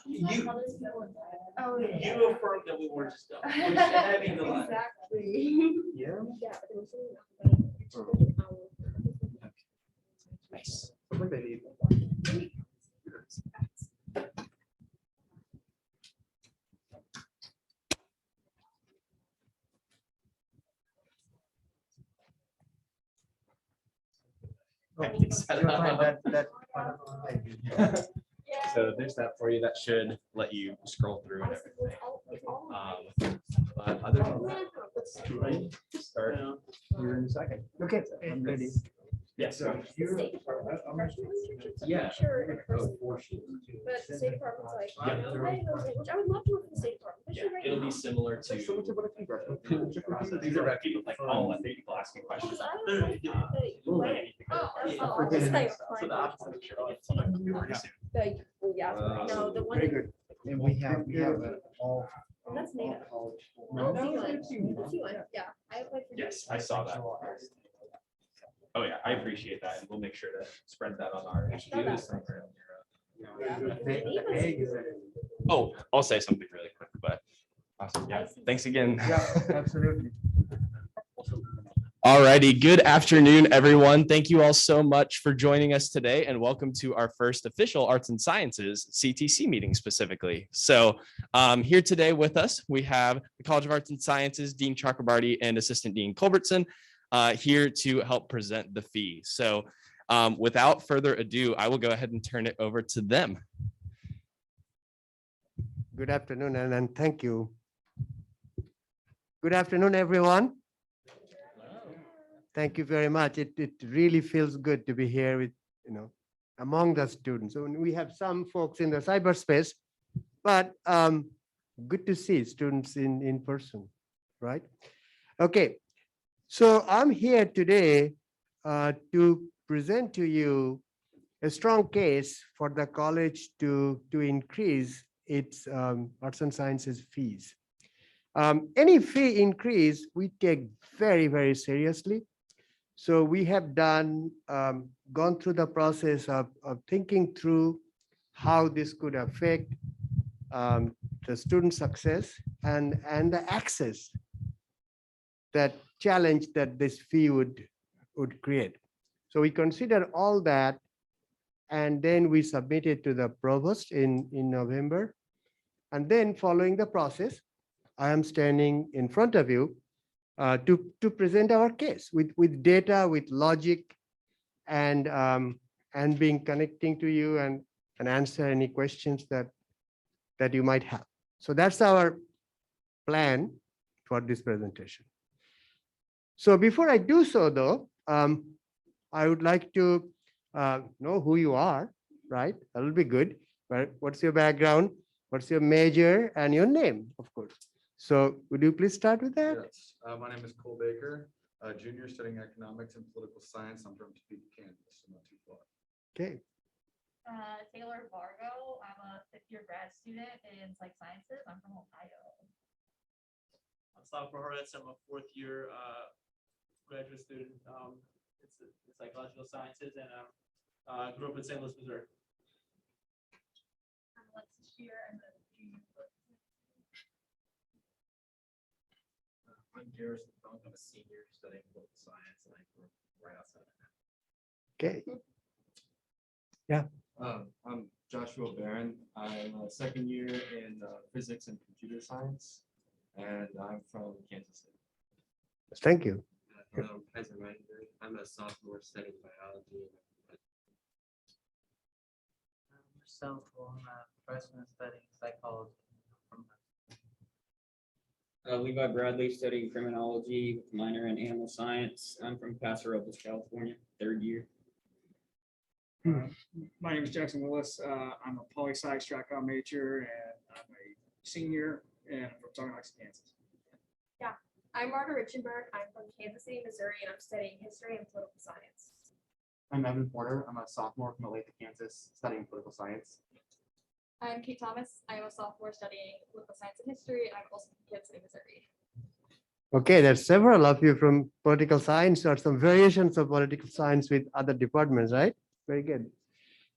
You affirmed that we weren't just dumb. We're having the line. Exactly. Yeah. Nice. I think they need. So there's that for you. That should let you scroll through and everything. But other than that, let's start here in a second. Okay, I'm ready. Yes. So here. Yeah. Sure, but the State Department's like, which I would love to work for the State Department. Yeah, it'll be similar to So much about a key brush. process. These are about people like, oh, I think people asking questions. Because I don't like that you write. Oh, Yeah. it's like, So the opposite of sure. no, the one. Very good. And we have all. That's native. college. Oh, C1. Yeah, I applied for. Yes, I saw that. Oh, yeah, I appreciate that. And we'll make sure to spread that on our. Oh, I'll say something really quick, but awesome. Yeah, thanks again. Yeah, absolutely. Alrighty, good afternoon, everyone. Thank you all so much for joining us today, and welcome to our first official Arts and Sciences CTC meeting specifically. So here today with us, we have the College of Arts and Sciences, Dean Chakrabarty and Assistant Dean Culbertson here to help present the fee. So without further ado, I will go ahead and turn it over to them. Good afternoon, and thank you. Good afternoon, everyone. Thank you very much. It really feels good to be here with, among the students. So we have some folks in the cyberspace, but good to see students in person, right? Okay, so I'm here today to present to you a strong case for the college to increase its arts and sciences fees. Any fee increase we take very, very seriously. So we have gone through the process of thinking through how this could affect the student success and the access, that challenge that this fee would create. So we consider all that, and then we submit it to the provost in November. And then following the process, I am standing in front of you to present our case with data, with logic, and being connecting to you and answer any questions that you might have. So that's our plan for this presentation. So before I do so, though, I would like to know who you are, right? That will be good. But what's your background? What's your major and your name, of course? So would you please start with that? Yes, my name is Cole Baker, a junior studying economics and political science. I'm from Topeka, Kansas, so not too far. Okay. Taylor Vargo. I'm a fifth-year grad student in psych sciences. I'm from Ohio. I'm Salvador Horowitz. I'm a fourth-year graduate student. It's psychological sciences, and I grew up in St. Louis, Missouri. I'm Alexis Shear. I'm a junior. I'm Garrison Funk. I'm a senior studying political science, and I grew up right outside of that. Okay. Yeah. I'm Joshua Barron. I'm a second year in physics and computer science, and I'm from Kansas City. Thank you. I'm a sophomore studying biology. Myself, I'm a freshman studying psychology. Levi Bradley, studying criminology with minor in animal science. I'm from Paso Robles, California, third year. My name is Jackson Willis. I'm a poli-sci strat major, and I'm a senior, and I'm from Tonganoxie, Kansas. Yeah, I'm Marta Richenberg. I'm from Kansas City, Missouri, and I'm studying history and political science. I'm Evan Porter. I'm a sophomore from Olathe, Kansas, studying political science. I'm Kate Thomas. I'm a sophomore studying political science and history. I'm also from Kansas City, Missouri. Okay, there's several of you from political science or some variations of political science with other departments, right? Very good.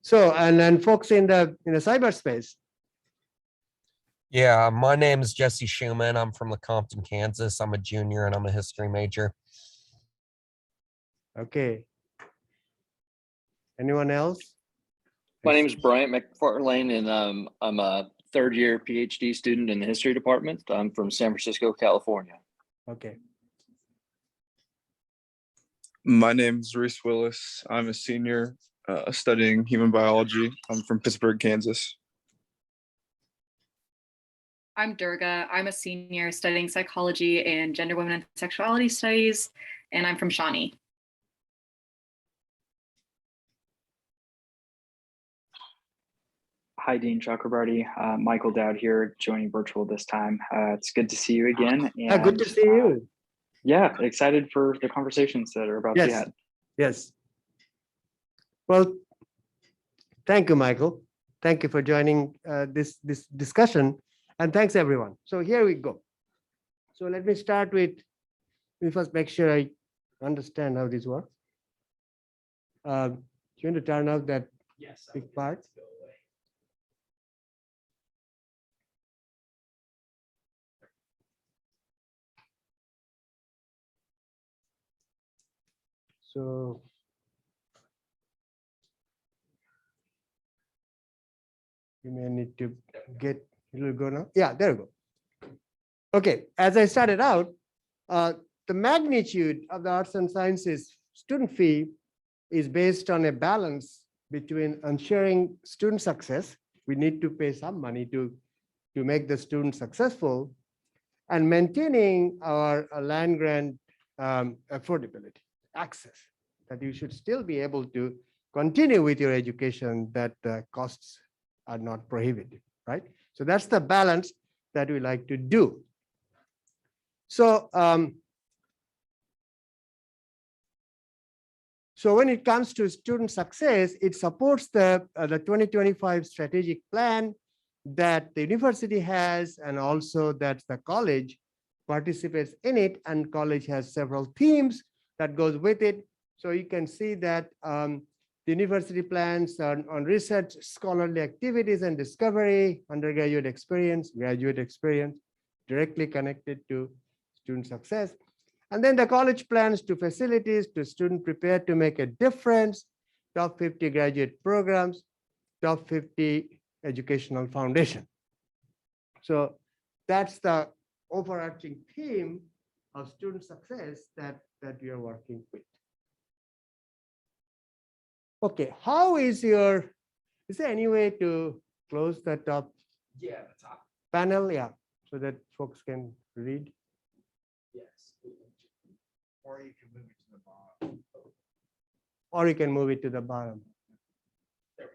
So, and then folks in the cyberspace. Yeah, my name is Jesse Schumann. I'm from Lecompton, Kansas. I'm a junior and I'm a history major. Okay. Anyone else? My name is Bryant McFarlane, and I'm a third-year PhD student in the history department. I'm from San Francisco, California. Okay. My name is Reese Willis. I'm a senior studying human biology. I'm from Pittsburgh, Kansas. I'm Durga. I'm a senior studying psychology and gender, women, and sexuality studies, and I'm from Shawnee. Hi, Dean Chakrabarty. Michael Dowd here, joining virtual this time. It's good to see you again. And, Good to see you. Yeah, excited for the conversations that are about to be Yes. had. Yes. Well, thank you, Michael. Thank you for joining this discussion, and thanks everyone. So here we go. So let me start with, let me first make sure I understand how this works. You want to turn off that big part? So you may need to get, it will go now. Yeah, there we go. Okay, as I started out, the magnitude of the arts and sciences student fee is based on a balance between ensuring student success. We need to pay some money to make the student successful, and maintaining our land grant affordability, access, that you should still be able to continue with your education, that the costs are not prohibitive, right? So that's the balance that we like to do. So, so when it comes to student success, it supports the 2025 strategic plan that the university has, and also that the college participates in it, and college has several themes that goes with it. So you can see that the university plans on research, scholarly activities and discovery, undergraduate experience, graduate experience, directly connected to student success. And then the college plans to facilities to student prepared to make a difference, top 50 graduate programs, top 50 educational foundation. So that's the overarching theme of student success that we are working with. Okay, how is your, is there any way to close the top? Yeah, the top. Panel, yeah, so that folks can read. Yes. Or you can move it to the bottom. Or you can move it to the bottom. There we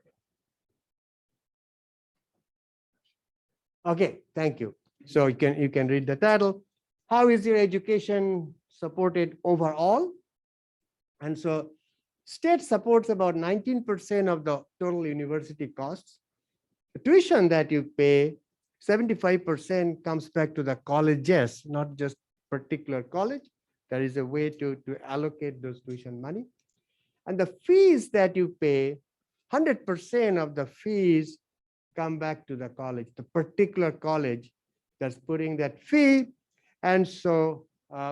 go. Okay, thank you. So you can read the title. How is your education supported overall? And so state supports about 19% of the total university costs. The tuition that you pay, 75% comes back to the colleges, not just particular college. There is a way to allocate those tuition money. And the fees that you pay, 100% of the fees come back to the college, the particular college that's putting that fee. And so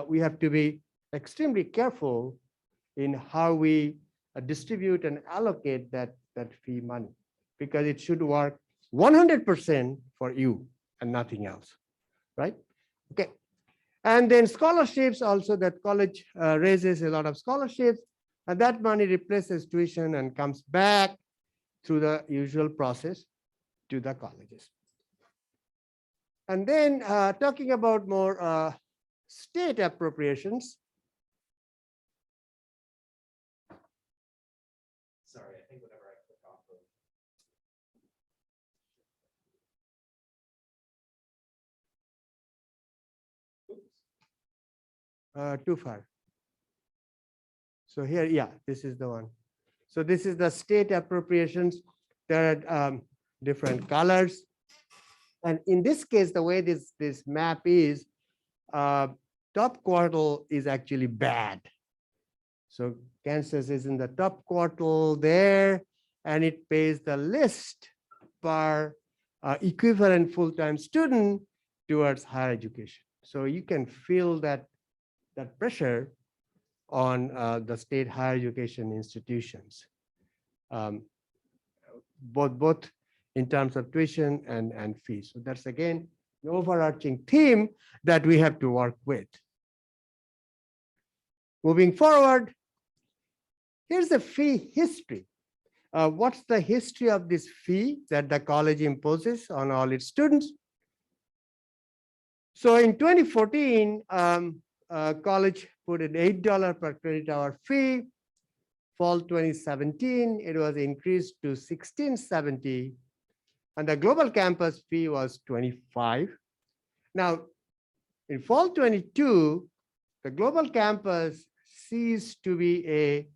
we have to be extremely careful in how we distribute and allocate that fee money, because it should work 100% for you and nothing else, right? Okay. And then scholarships also, that college raises a lot of scholarships, and that money replaces tuition and comes back through the usual process to the colleges. And then talking about more state appropriations. Sorry, I think whenever I click off of. Too far. So here, yeah, this is the one. So this is the state appropriations. There are different colors. And in this case, the way this map is, top quartile is actually bad. So Kansas is in the top quartile there, and it pays the least per equivalent full-time student towards higher education. So you can feel that pressure on the state higher education institutions, both in terms of tuition and fees. So that's again the overarching theme that we have to work with. Moving forward, here's the fee history. What's the history of this fee that the college imposes on all its students? So in 2014, college put an $8 per credit hour fee. Fall 2017, it was increased to $16.70, and the global campus fee was $25. Now, in fall 22, the global campus ceased to be a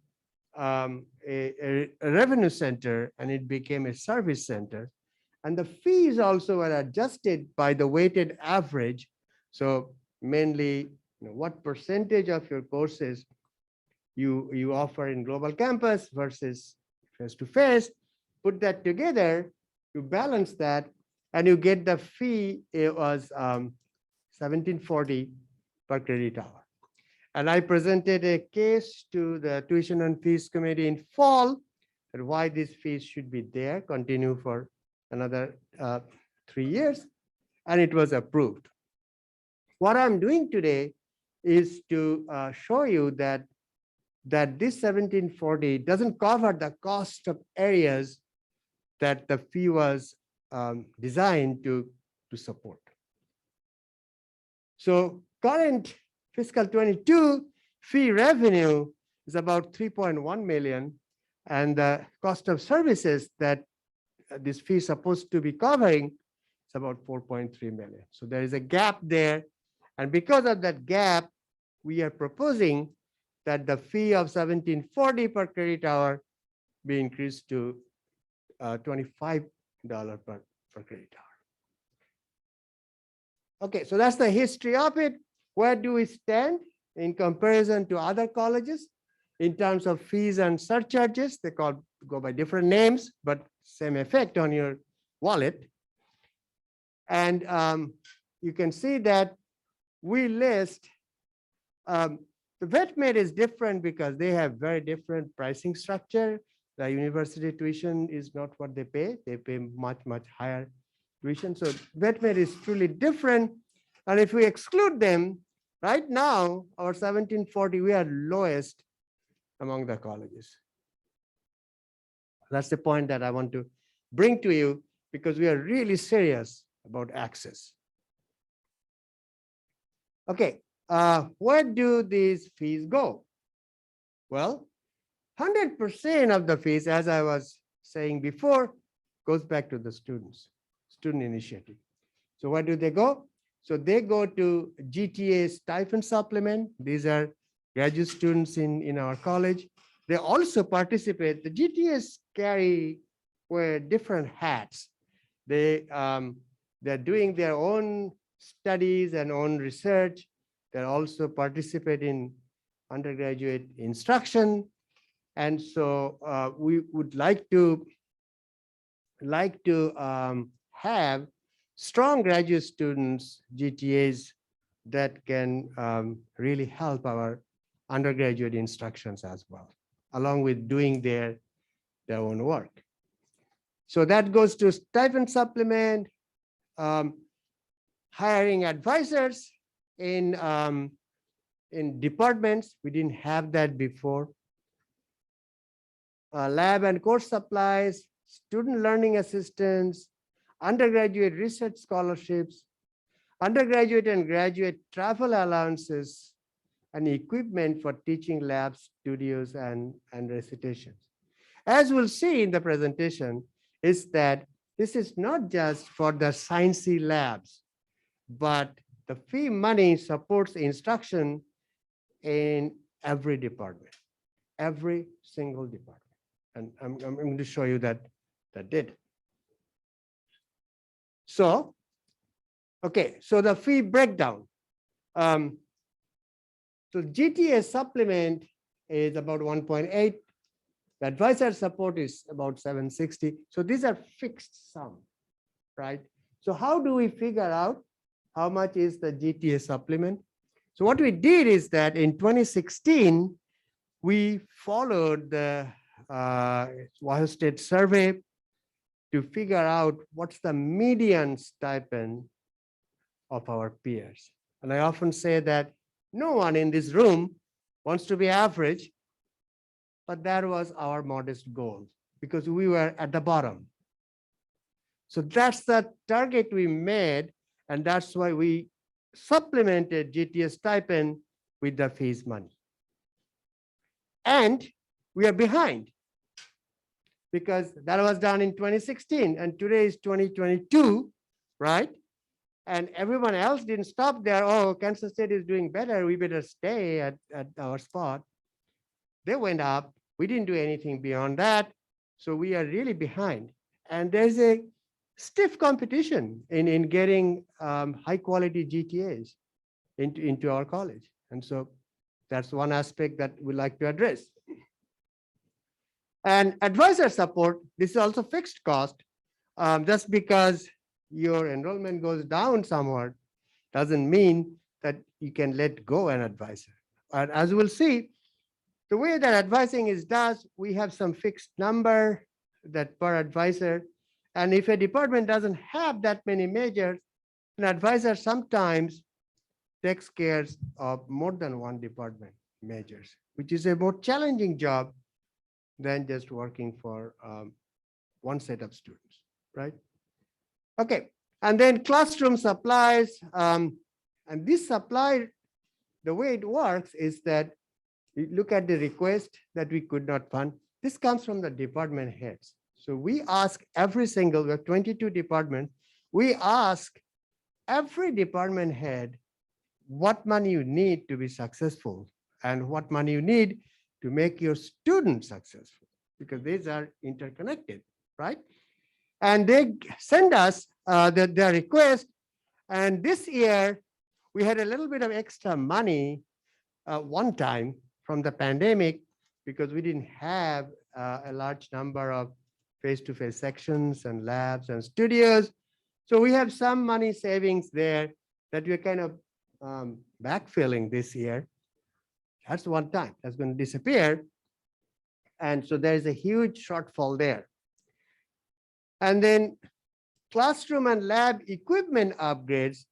revenue center, and it became a service center. And the fees also were adjusted by the weighted average. So mainly, what percentage of your courses you offer in global campus versus face-to-face, put that together, you balance that, and you get the fee. It was $17.40 per credit hour. And I presented a case to the Tuition and Fees Committee in fall, and why these fees should be there, continue for another 3 years, and it was approved. What I'm doing today is to show you that this $17.40 doesn't cover the cost of areas that the fee was designed to support. So current fiscal 22 fee revenue is about 3.1 million, and the cost of services that this fee is supposed to be covering is about 4.3 million. So there is a gap there, and because of that gap, we are proposing that the fee of $17.40 per credit hour be increased to $25 per credit hour. Okay, so that's the history of it. Where do we stand in comparison to other colleges in terms of fees and surcharges? They go by different names, but same effect on your wallet. And you can see that we list, the VetMed is different because they have very different pricing structure. The university tuition is not what they pay. They pay much, much higher tuition. So VetMed is truly different. And if we exclude them, right now, our $17.40, we are lowest among the colleges. That's the point that I want to bring to you, because we are really serious about access. Okay, where do these fees go? Well, 100% of the fees, as I was saying before, goes back to the students, student initiative. So where do they go? So they go to GTA stipend supplement. These are graduate students in our college. They also participate. The GTAs wear different hats. They're doing their own studies and own research. They also participate in undergraduate instruction. And so we would like to have strong graduate students, GTAs, that can really help our undergraduate instructions as well, along with doing their own work. So that goes to stipend supplement, hiring advisors in departments. We didn't have that before. Lab and course supplies, student learning assistants, undergraduate research scholarships, undergraduate and graduate travel allowances, and equipment for teaching labs, studios, and recitations. As we'll see in the presentation, is that this is not just for the sciencey labs, but the fee money supports instruction in every department, every single department. And I'm going to show you that did. So, okay, so the fee breakdown. So GTA supplement is about 1.8 The advisor support is about 760. So these are fixed sum, right? So how do we figure out how much is the GTA supplement? So what we did is that in 2016, we followed the Ohio State survey to figure out what's the median stipend of our peers. And I often say that no one in this room wants to be average, but that was our modest goal because we were at the bottom. So that's the target we made, and that's why we supplemented GTA stipend with the fees money. And we are behind because that was done in 2016 and today is 2022, right? And everyone else didn't stop there. Oh, Kansas State is doing better. We better stay at our spot. They went up. We didn't do anything beyond that. So we are really behind. And there's a stiff competition in getting high quality GTAs into our college. And so that's one aspect that we like to address. And advisor support, this is also fixed cost. Just because your enrollment goes down somewhat doesn't mean that you can let go an advisor. And as we'll see, the way that advising is done, we have some fixed number that per advisor. And if a department doesn't have that many majors, an advisor sometimes takes care of more than one department majors, which is a more challenging job than just working for one set of students, right? Okay, and then classroom supplies. And this supply, the way it works is that you look at the request that we could not fund. This comes from the department heads. So we ask every single, we have 22 departments. We ask every department head what money you need to be successful and what money you need to make your students successful, because these are interconnected, right? And they send us their request. And this year, we had a little bit of extra money one time from the pandemic because we didn't have a large number of face-to-face sections and labs and studios. So we have some money savings there that we're kind of backfilling this year. That's one time, that's going to disappear. And so there's a huge shortfall there. And then classroom and lab equipment upgrades.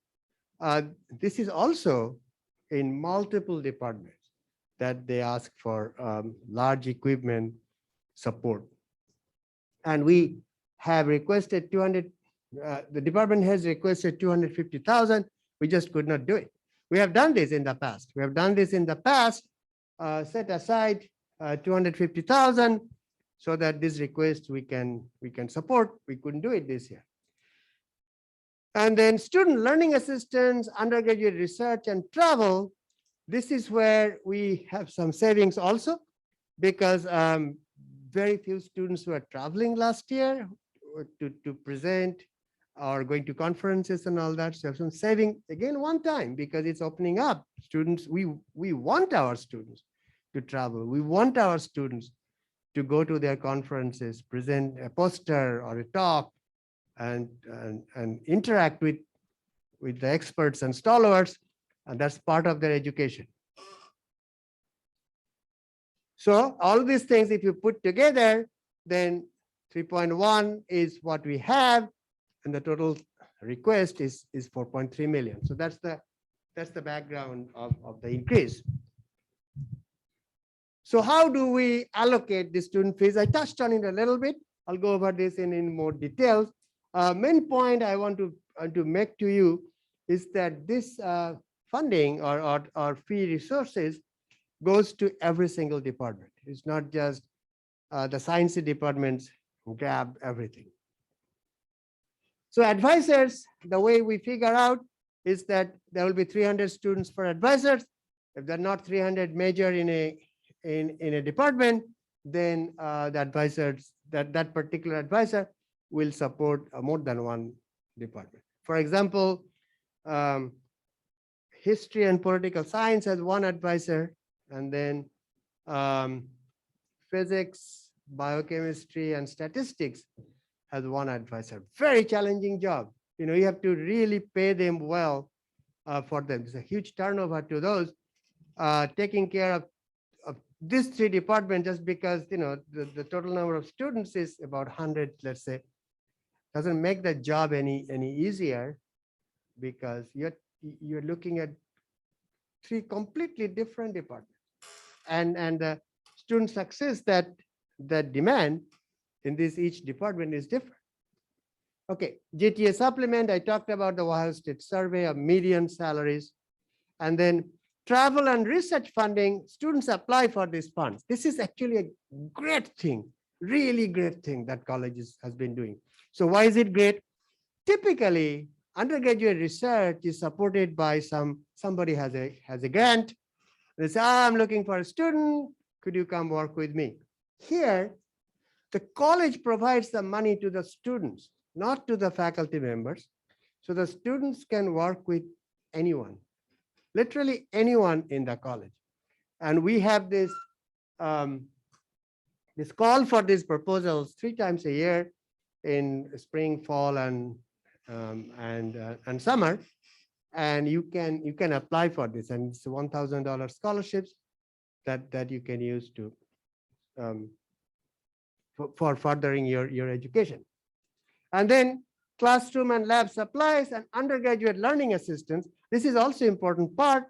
This is also in multiple departments that they ask for large equipment support. And we have requested 200, the department has requested 250,000. We just could not do it. We have done this in the past. We have done this in the past, set aside 250,000 so that this request we can support. We couldn't do it this year. And then student learning assistance, undergraduate research and travel. This is where we have some savings also because very few students were traveling last year to present or going to conferences and all that. So have some saving again one time because it's opening up. Students, we want our students to travel. We want our students to go to their conferences, present a poster or a talk, and interact with the experts and stalwarts, and that's part of their education. So all these things, if you put together, then 3.1 is what we have, and the total request is 4.3 million. So that's the background of the increase. So how do we allocate the student fees? I touched on it a little bit. I'll go over this in more details. Main point I want to make to you is that this funding or fee resources goes to every single department. It's not just the science departments grab everything. So advisors, the way we figure out is that there will be 300 students for advisors. If they're not 300 major in a department, then the advisors, that particular advisor will support more than one department. For example, history and political science has one advisor, and then physics biochemistry and statistics has one advisor. Very challenging job. You know, you have to really pay them well for them. There's a huge turnover to those taking care of these three departments, just because, you know, the total number of students is about 100, let's say, doesn't make the job any easier, because you're looking at three completely different departments, and the student success that demand in this each department is different. Okay, GTA supplement, I talked about the Ohio State survey of median salaries, and then travel and research funding, students apply for these funds. This is actually a great thing, really great thing that colleges has been doing. So why is it great? Typically, undergraduate research is supported by somebody has a grant. They say, I'm looking for a student, could you come work with me? Here, the college provides the money to the students, not to the faculty members. So the students can work with anyone, literally anyone in the college. And we have this this call for these proposals 3 times a year in spring, fall, and summer. And you can apply for this, and it's $1,000 scholarships that you can use to for furthering your education. And then classroom and lab supplies and undergraduate learning assistance. This is also important part.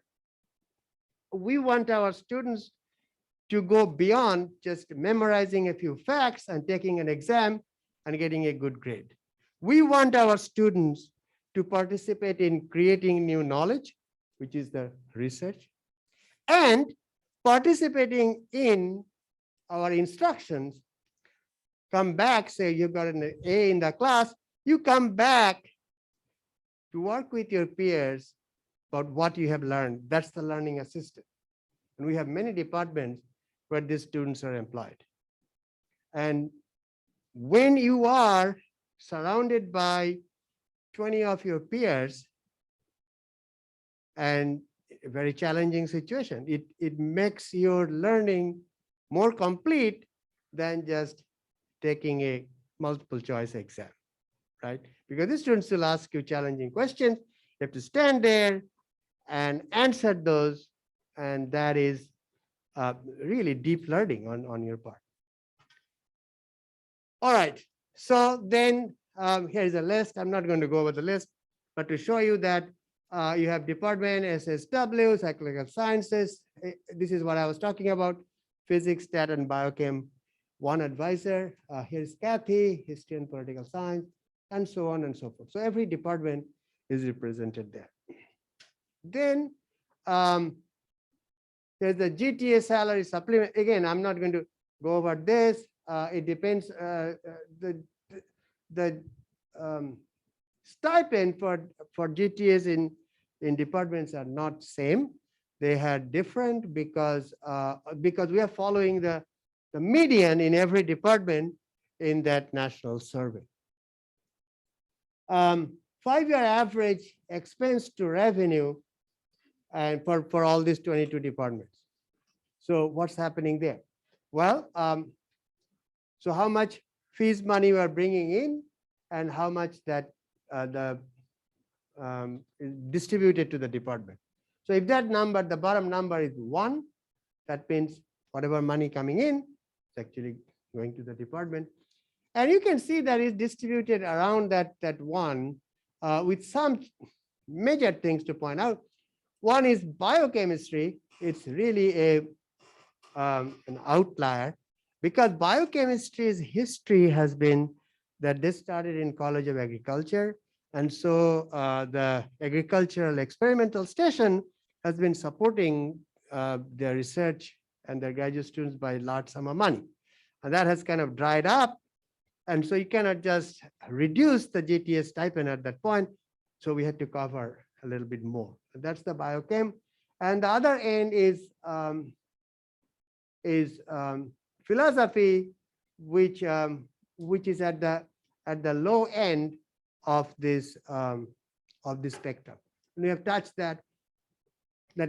We want our students to go beyond just memorizing a few facts and taking an exam and getting a good grade. We want our students to participate in creating new knowledge, which is the research, and participating in our instructions. Come back, say you got an A in the class, you come back to work with your peers about what you have learned. That's the learning assistant. And we have many departments where these students are employed. And when you are surrounded by 20 of your peers and a very challenging situation, it makes your learning more complete than just taking a multiple choice exam, right? Because the students will ask you challenging questions. You have to stand there and answer those, and that is really deep learning on your part. All right, so then here's a list. I'm not going to go over the list, but to show you that you have department, SSW, psychological sciences. This is what I was talking about, physics, stat, and biochem. One advisor, here's Kathy, history and political science, and so on and so forth. So every department is represented there. Then there's the GTA salary supplement. Again, I'm not going to go over this. It depends. The stipend for GTAs in departments are not same. They are different because we are following the median in every department in that national survey. 5-year average expense to revenue, and for all these 22 departments. So what's happening there? Well, so how much fees money we are bringing in, and how much that is distributed to the department. So if that number, the bottom number is 1, that means whatever money coming in, it's actually going to the department. And you can see that it's distributed around that 1 with some major things to point out. One is biochemistry. It's really an outlier, because biochemistry's history has been that this started in College of Agriculture. And so the Agricultural Experimental Station has been supporting their research and their graduate students by large sum of money. And that has kind of dried up. And so you cannot just reduce the GTA stipend at that point. So we had to cover a little bit more. And that's the biochem. And the other end is philosophy, which is at the low end of this spectrum. And we have touched that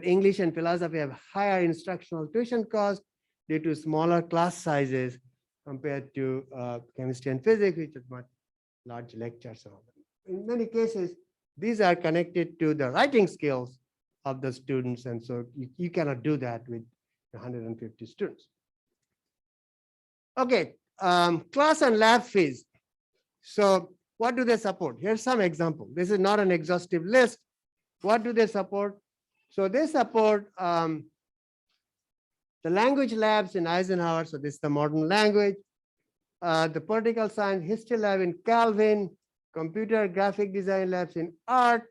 English and philosophy have higher instructional tuition costs due to smaller class sizes compared to chemistry and physics, which is much large lectures. So in many cases, these are connected to the writing skills of the students. And so you cannot do that with 150 students. Okay, class and lab fees. So what do they support? Here's some example. This is not an exhaustive list. What do they support? So they support the language labs in Eisenhower. So this is the modern language. The political science history lab in Calvin, computer graphic design labs in art,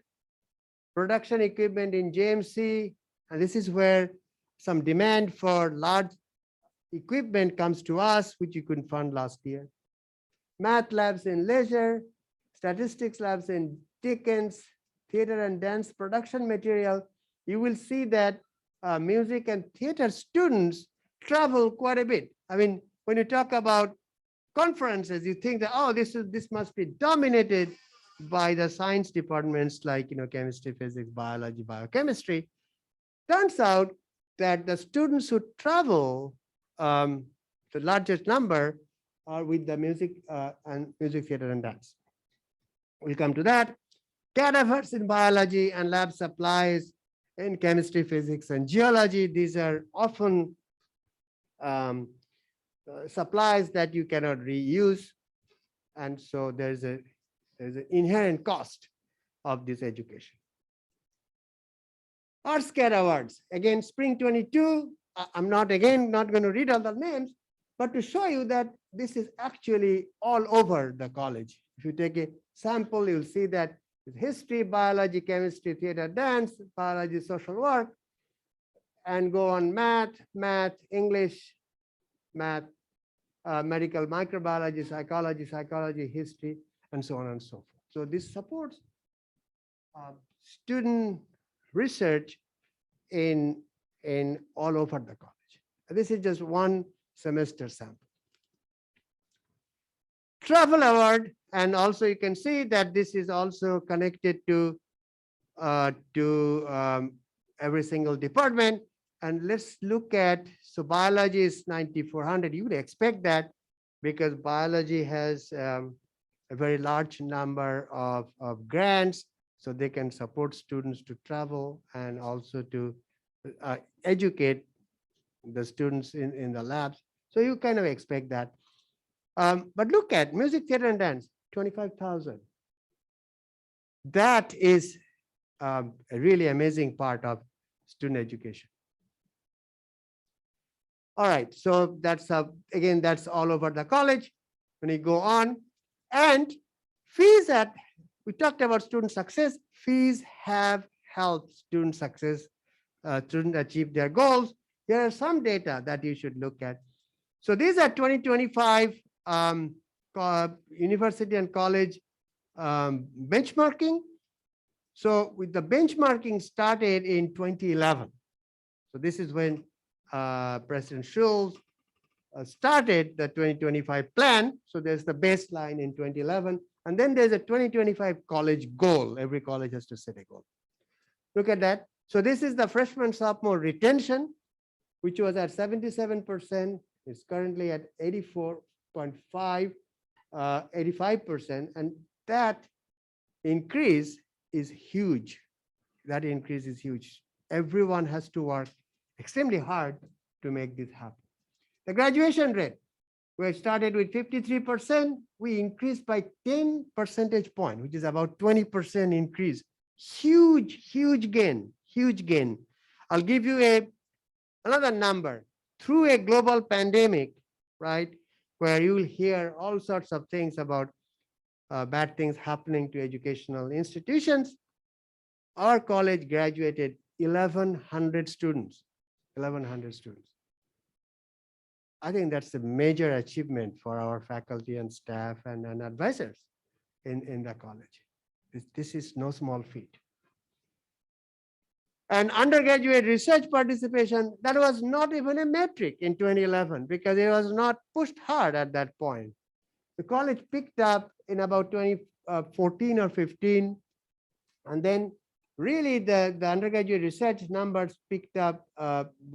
production equipment in JMC. And this is where some demand for large equipment comes to us, which you couldn't fund last year. Math labs in leisure, statistics labs in Dickens, theater and dance production material. You will see that music and theater students travel quite a bit. I mean, when you talk about conferences, you think that, oh, this must be dominated by the science departments like chemistry, physics, biology, biochemistry. Turns out that the students who travel, the largest number are with the music and music, theater, and dance. We'll come to that. Cadavers in biology and lab supplies in chemistry, physics, and geology. These are often supplies that you cannot reuse. And so there's an inherent cost of this education. ArtsCAD Awards, again, spring 22. I'm not going to read all the names, but to show you that this is actually all over the college. If you take a sample, you'll see that history, biology, chemistry, theater, dance, biology, social work, and go on math, English, math, medical microbiology, psychology, history, and so on and so forth. So this supports student research in all over the college. This is just one semester sample. Travel award, and also you can see that this is also connected to every single department. And let's look at, so biology is 9,400. You would expect that because biology has a very large number of grants, so they can support students to travel and also to educate the students in the labs. So you kind of expect that. But look at music, theater, and dance, 25,000. That is a really amazing part of student education. All right, so that's again, that's all over the college. When you go on, and fees we talked about student success. Fees have helped student success, students achieve their goals. Here are some data that you should look at. So these are 2025 university and college benchmarking. So with the benchmarking started in 2011. So this is when President Schulz started the 2025 plan. So there's the baseline in 2011. And then there's a 2025 college goal. Every college has to set a goal. Look at that. So this is the freshman sophomore retention, which was at 77%. It's currently at 84.5, 85%. And that increase is huge. That increase is huge. Everyone has to work extremely hard to make this happen. The graduation rate, we started with 53%. We increased by 10 percentage points, which is about 20% increase. Huge gain, huge gain. I'll give you another number. Through a global pandemic, right, where you will hear all sorts of things about bad things happening to educational institutions, our college graduated 1,100 students. 1,100 students. I think that's a major achievement for our faculty and staff and advisors in the college. This is no small feat. And undergraduate research participation, that was not even a metric in 2011 because it was not pushed hard at that point. The college picked up in about 2014 or 15, and then really the undergraduate research numbers picked up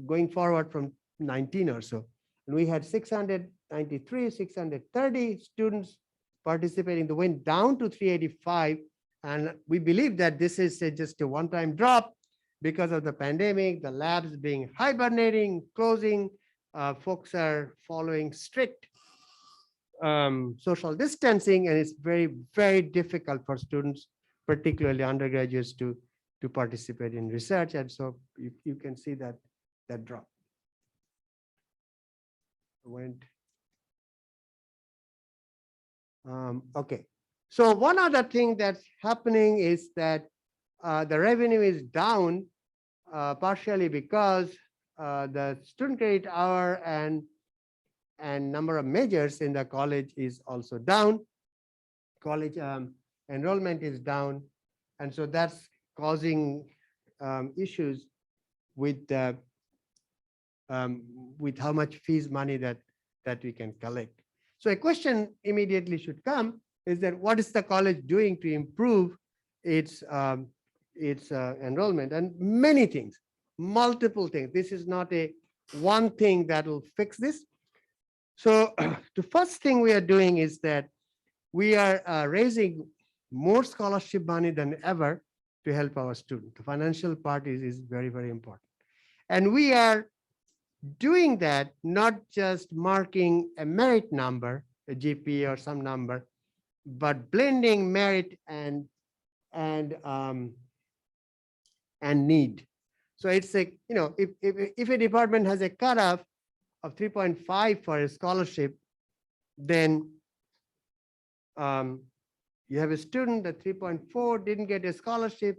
going forward from 19 or so. And we had 600 693, 630 students participating. They went down to 385. And we believe that this is just a one-time drop because of the pandemic, the labs being hibernating, closing. Folks are following strict social distancing, and it's very, very difficult for students, particularly undergraduates, to participate in research. And so you can see that drop. Okay, so one other thing that's happening is that the revenue is down partially because the student credit hour and number of majors in the college is also down. College enrollment is down, and so that's causing issues with how much fees money that we can collect. So a question immediately should come is that what is the college doing to improve its enrollment? And many things, multiple things. This is not a one thing that will fix this. So the first thing we are doing is that we are raising more scholarship money than ever to help our students. The financial part is very, very important. And we are doing that, not just marking a merit number, a GPA or some number, but blending merit and need. So it's a, if a department has a cutoff of 3.5 for a scholarship, then you have a student that 3.4 didn't get a scholarship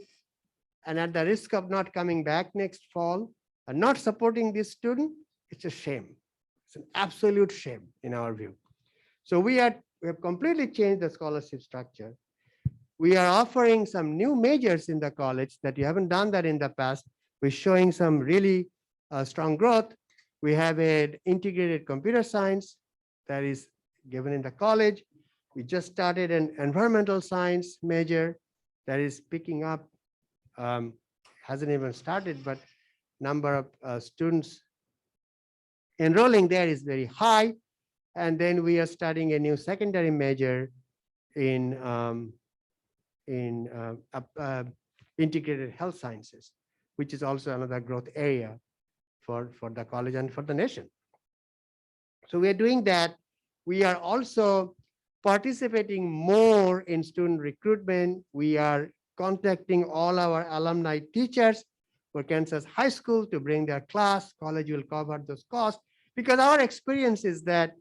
and at the risk of not coming back next fall and not supporting this student, it's a shame. It's an absolute shame in our view. So we have completely changed the scholarship structure. We are offering some new majors in the college that you haven't done that in the past. We're showing some really strong growth. We have an integrated computer science that is given in the college. We just started an environmental science major that is picking up, hasn't even started, but number of students enrolling there is very high. And then we are studying a new secondary major in integrated health sciences, which is also another growth area for the college and for the nation. So we are doing that. We are also participating more in student recruitment. We are contacting all our alumni teachers for Kansas High School to bring their class. College will cover those costs because our experience is that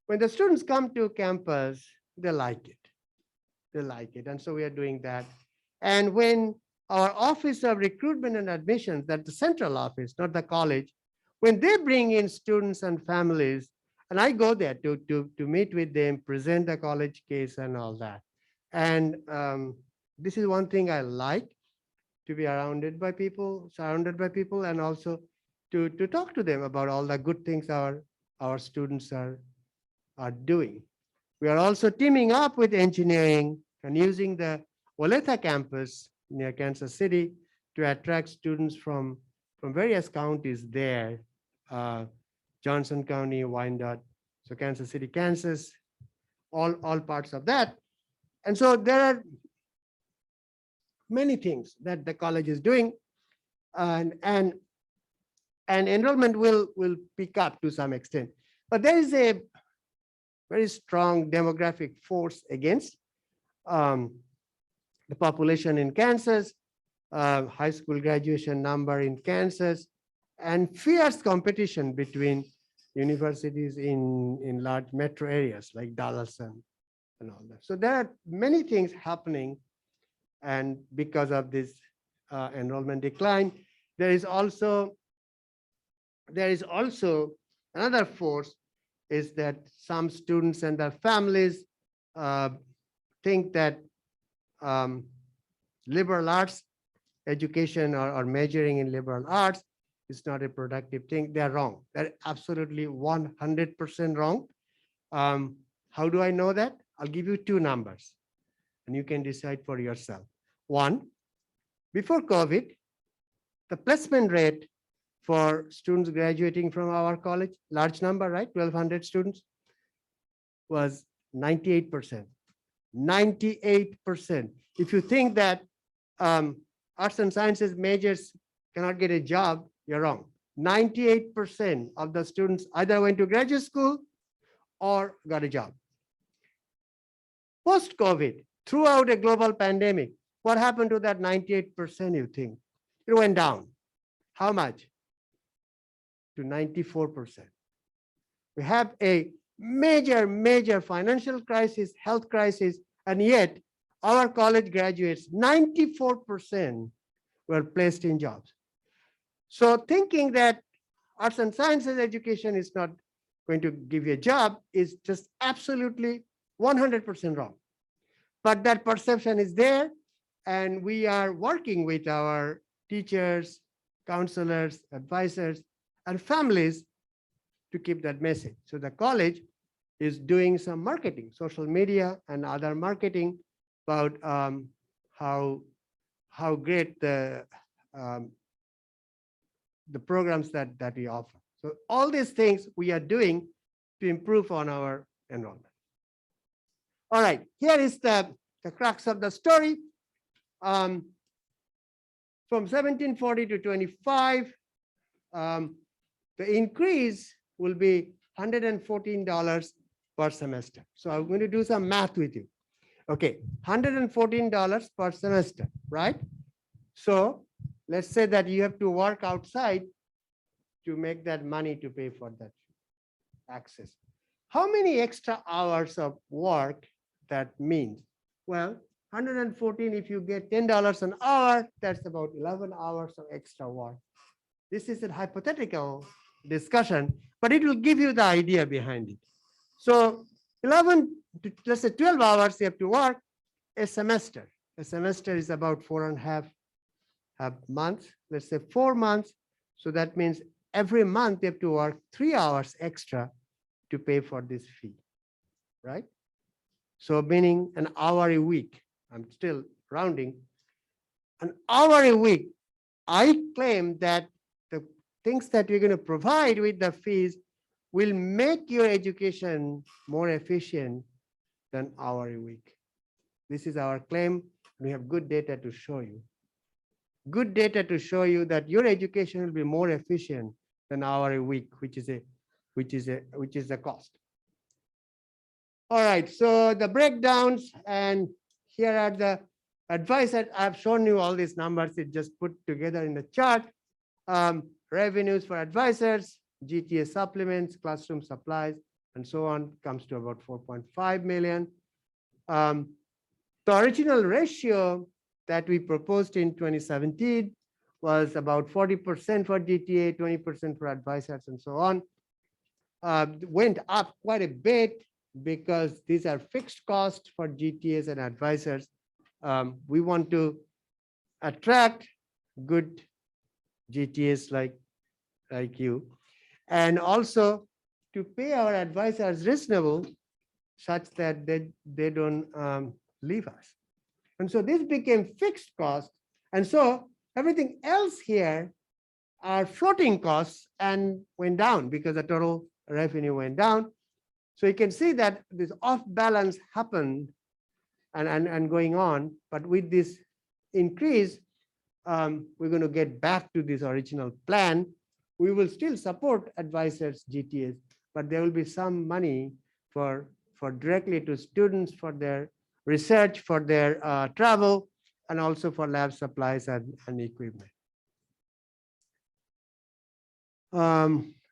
when the students come to campus, they like it. They like it. And so we are doing that. And when our Office of Recruitment and Admissions, that's the central office, not the college, when they bring in students and families, and I go there to meet with them, present the college case and all that. And this is one thing I like, to be surrounded by people, and also to talk to them about all the good things our students are doing. We are also teaming up with engineering and using the Olathe campus near Kansas City to attract students from various counties there, Johnson County, Wyandotte, so Kansas City, Kansas, all parts of that. And so there are many things that the college is doing, and enrollment will pick up to some extent. But there is a very strong demographic force against the population in Kansas, high school graduation number in Kansas, and fierce competition between universities in large metro areas like Dallas and all that. So there are many things happening, and because of this enrollment decline, there is also another force, is that some students and their families think that liberal arts education or majoring in liberal arts is not a productive thing. They're wrong. They're absolutely 100% wrong. How do I know that? I'll give you two numbers and you can decide for yourself. One, before COVID, the placement rate for students graduating from our college, large number, right? 1,200 students. was 98%. 98%. If you think that arts and sciences majors cannot get a job, you're wrong. 98% of the students either went to graduate school or got a job. Post-COVID, throughout a global pandemic, what happened to that 98%, you think? It went down. How much? To 94%. We have a major financial crisis, health crisis, and yet our college graduates, 94% were placed in jobs. So thinking that arts and sciences education is not going to give you a job is just absolutely 100% wrong. But that perception is there, and we are working with our teachers, counselors, advisors, and families to keep that message. So the college is doing some marketing, social media and other marketing about how great the programs that we offer. So all these things we are doing to improve on our enrollment. All right, here is the crux of the story. From 1740 to 25, the increase will be $114 per semester. So I'm going to do some math with you. Okay, $114 per semester, right? So let's say that you have to work outside to make that money to pay for that access. How many extra hours of work that means? Well, 114, if you get $10 an hour, that's about 11 hours of extra work. This is a hypothetical discussion, but it will give you the idea behind it. So 11 to, let's say 12 hours you have to work a semester. A semester is about 4.5 months, let's say 4 months. So that means every month you have to work 3 hours extra to pay for this fee, right? So meaning an hour a week. I'm still rounding. An hour a week. I claim that the things that we're going to provide with the fees will make your education more efficient than hour a week. This is our claim. We have good data to show you. Good data to show you that your education will be more efficient than hour a week, which is the cost. All right, so the breakdowns, and here are the advice that I've shown you all these numbers. It just put together in the chart. Revenues for advisors, GTA supplements, classroom supplies, and so on comes to about 4.5 million. The original ratio that we proposed in 2017 was about 40% for GTA, 20% for advisors, and so on. Went up quite a bit because these are fixed costs for GTAs and advisors. We want to attract good GTAs like you, and also to pay our advisors reasonable such that they don't leave us. And so this became fixed cost. And so everything else here are floating costs and went down because the total revenue went down. So you can see that this off balance happened and going on, but with this increase, we're going to get back to this original plan. We will still support advisors, GTAs, but there will be some money for directly to students for their research, for their travel, and also for lab supplies and equipment.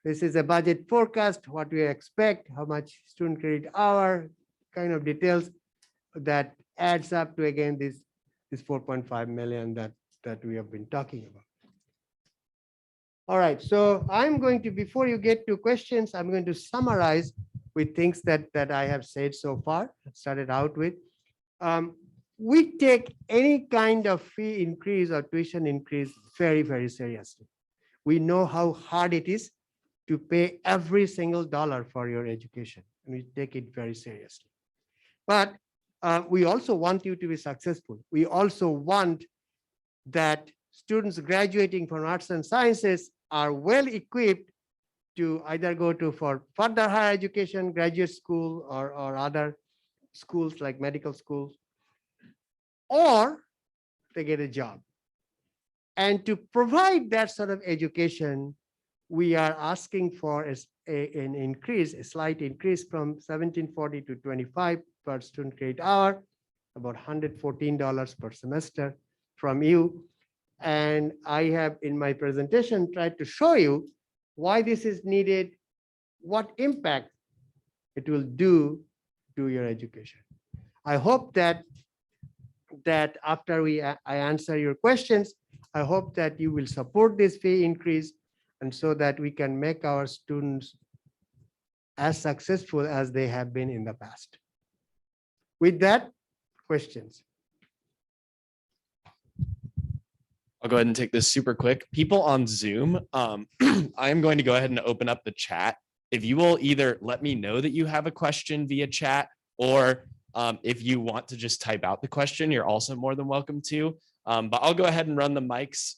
This is a budget forecast, what we expect, how much student credit hour, kind of details that adds up to, again, this 4.5 million that we have been talking about. All right, so I'm going to, before you get to questions, I'm going to summarize with things that I have said so far, started out with. We take any kind of fee increase or tuition increase very, very seriously. We know how hard it is to pay every single dollar for your education, and we take it very seriously. But we also want you to be successful. We also want that students graduating from arts and sciences are well equipped to either go to for further higher education, graduate school, or other schools like medical schools, or they get a job. And to provide that sort of education, we are asking for an increase, a slight increase from 1740 to 25 per student credit hour, about $114 per semester from you. And I have in my presentation tried to show you why this is needed, what impact it will do to your education. I hope that after I answer your questions, I hope that you will support this fee increase, and so that we can make our students as successful as they have been in the past. With that, questions? I'll go ahead and take this super quick. People on Zoom, I am going to go ahead and open up the chat. If you will either let me know that you have a question via chat, or if you want to just type out the question, you're also more than welcome to. But I'll go ahead and run the mics.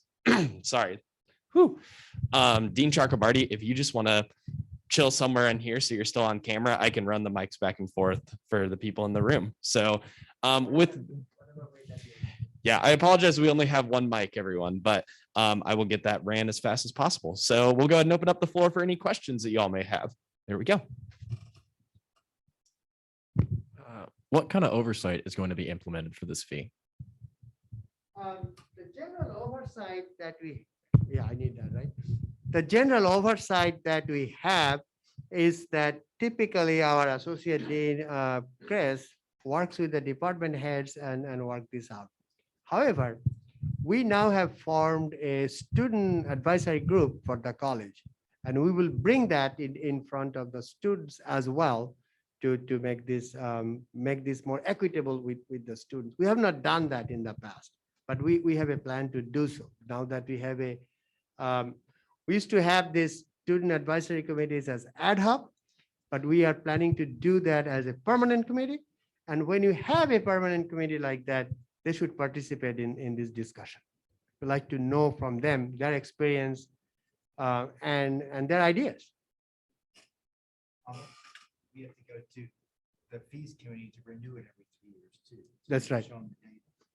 Sorry. Whew. Dean Chakrabarty, if you just want to chill somewhere in here so you're still on camera, I can run the mics back and forth for the people in the room. So yeah, I apologize. We only have one mic, everyone, but I will get that ran as fast as possible. So we'll go ahead and open up the floor for any questions that you all may have. There we go. What kind of oversight is going to be implemented for this fee? The general oversight that I need that, right? The general oversight that we have is that typically our associate dean, Chris, works with the department heads and work this out. However, we now have formed a student advisory group for the college, and we will bring that in front of the students as well to make this more equitable with the students. We have not done that in the past, but we have a plan to do so now that we have we used to have these student advisory committees as ad hoc, but we are planning to do that as a permanent committee. And when you have a permanent committee like that, they should participate in this discussion. We'd like to know from them their experience and their ideas. We have to go to the fees committee to renew it every 3 years too. That's right.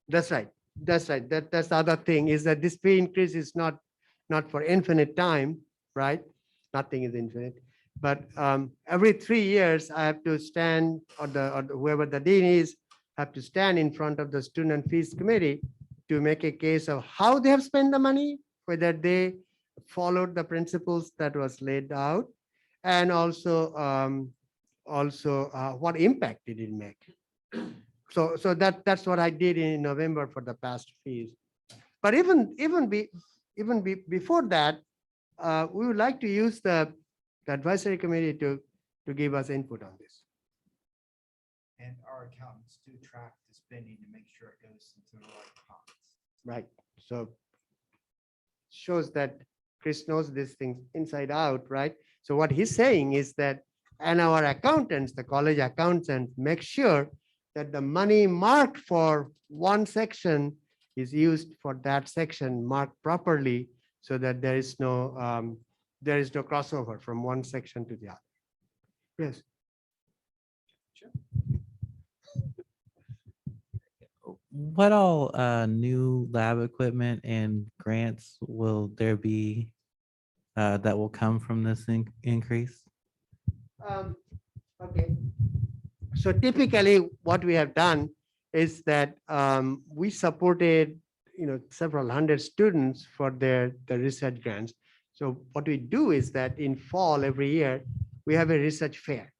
That's right. That's right. That's the other thing, is that this fee increase is not for infinite time, right? Nothing is infinite. But every 3 years, I have to stand, or whoever the dean is, have to stand in front of the student fees committee to make a case of how they have spent the money, whether they followed the principles that was laid out, and also what impact did it make. So that's what I did in November for the past fees. But even before that, we would like to use the advisory committee to give us input on this. And our accountants do track the spending to make sure it goes into the right pockets. Right. So shows that Chris knows these things inside out, right? So what he's saying is that, and our accountants, the college accountants, make sure that the money marked for one section is used for that section marked properly, so that there is no crossover from one section to the other. Yes. What all new lab equipment and grants will there be that will come from this increase? Okay. So typically what we have done is that we supported several hundred students for the research grants. So what we do is that in fall every year, we have a research fair.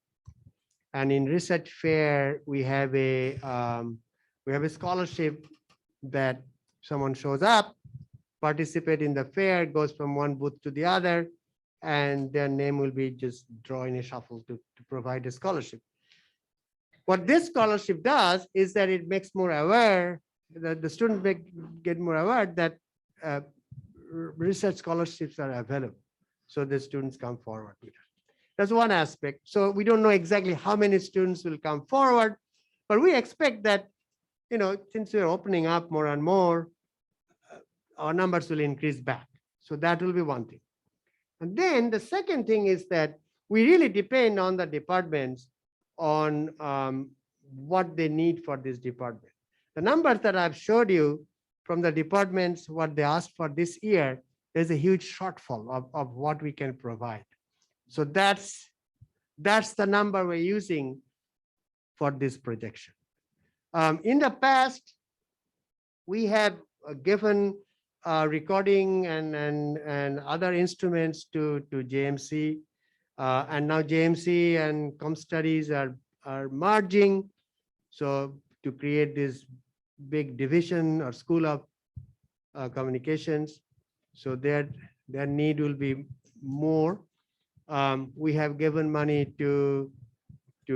And in research fair, we have a scholarship that someone shows up, participate in the fair, goes from one booth to the other, and their name will be just drawn in a shuffle to provide a scholarship. What this scholarship does is that it makes more aware, that the students get more aware that research scholarships are available. So the students come forward with it. That's one aspect. So we don't know exactly how many students will come forward, but we expect that, since we're opening up more and more, our numbers will increase back. So that will be one thing. And then the second thing is that we really depend on the departments on what they need for this department. The numbers that I've showed you from the departments, what they asked for this year, there's a huge shortfall of what we can provide. So that's the number we're using for this projection. In the past, we have given recording and other instruments to JMC, and now JMC and Com Studies are merging, so to create this big division or school of communications. So their need will be more. We have given money to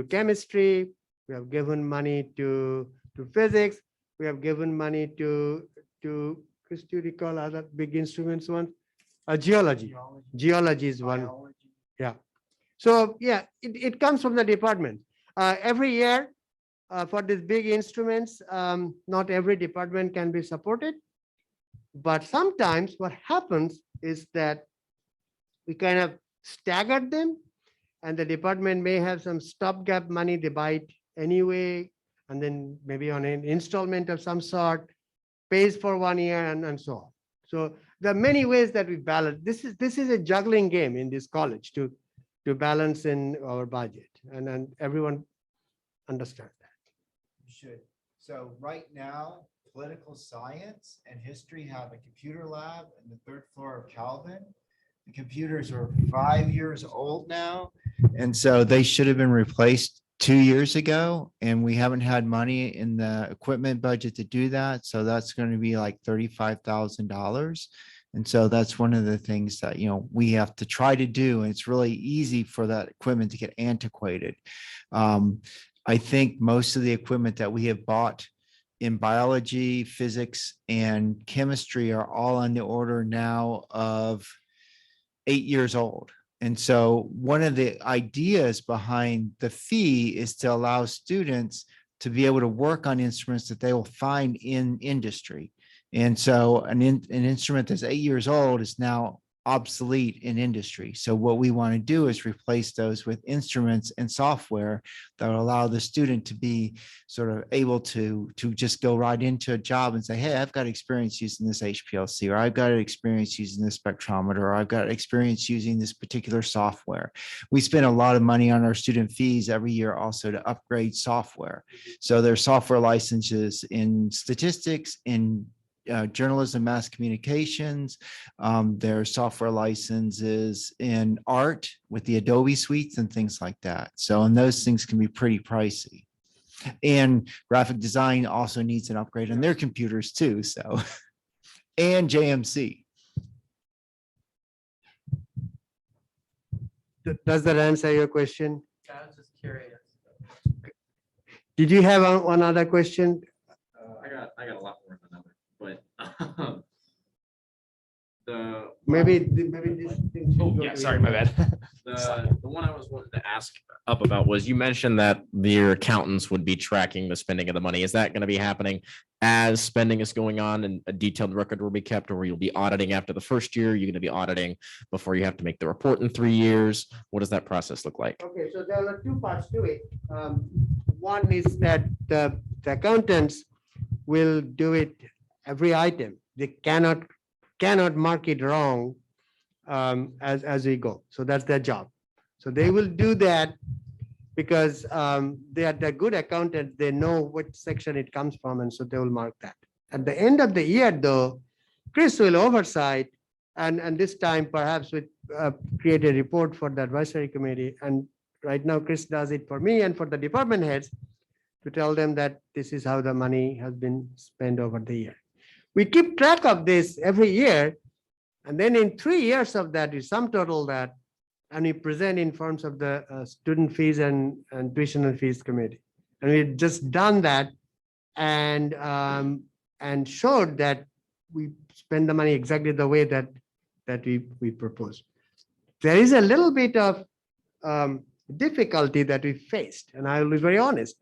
chemistry. We have given money to physics. We have given money to Chris, do you recall other big instruments one? Geology. Geology is one. Yeah. So yeah, it comes from the department. Every year for these big instruments, not every department can be supported. But sometimes what happens is that we kind of stagger them, and the department may have some stopgap money they buy it anyway, and then maybe on an installment of some sort, pays for 1 year and so on. So there are many ways that we balance. This is a juggling game in this college to balance in our budget, and everyone understands that. You should. So right now, political science and history have a computer lab in the 3rd floor of Calvin. The computers are 5 years old now, and so they should have been replaced 2 years ago, and we haven't had money in the equipment budget to do that. So that's going to be like $35,000. And so that's one of the things that, we have to try to do. And it's really easy for that equipment to get antiquated. I think most of the equipment that we have bought in biology, physics, and chemistry are all on the order now of 8 years old. And so one of the ideas behind the fee is to allow students to be able to work on instruments that they will find in industry. And so an instrument that's 8 years old is now obsolete in industry. So what we want to do is replace those with instruments and software that will allow the student to be sort of able to just go right into a job and say, hey, I've got experience using this HPLC, or I've got experience using this spectrometer, or I've got experience using this particular software. We spend a lot of money on our student fees every year also to upgrade software. So there's software licenses in statistics, in journalism, mass communications. There are software licenses in art with the Adobe suites and things like that. So, and those things can be pretty pricey. And graphic design also needs an upgrade on their computers too. So, and JMC. Does that answer your question? I was just curious. Did you have one other question? I got a lot more than another, but Maybe this thing should go yeah, to sorry, you. my bad. The one I was wanting to ask up about was, you mentioned that your accountants would be tracking the spending of the money. Is that going to be happening as spending is going on, and a detailed record will be kept, or you'll be auditing after the first year? You're going to be auditing before you have to make the report in 3 years. What does that process look like? Okay, so there are two parts to it. One is that the accountants will do it every item. They cannot mark it wrong as we go. So that's their job. So they will do that because they are the good accountants. They know what section it comes from, and so they will mark that. At the end of the year, though, Chris will oversight, and this time perhaps we create a report for the advisory committee. And right now, Chris does it for me and for the department heads to tell them that this is how the money has been spent over the year. We keep track of this every year, and then in 3 years of that, we sum total that, and we present in forms of the student fees and tuition and fees committee. And we've just done that and showed that we spend the money exactly the way that we propose. There is a little bit of difficulty that we faced, and I will be very honest.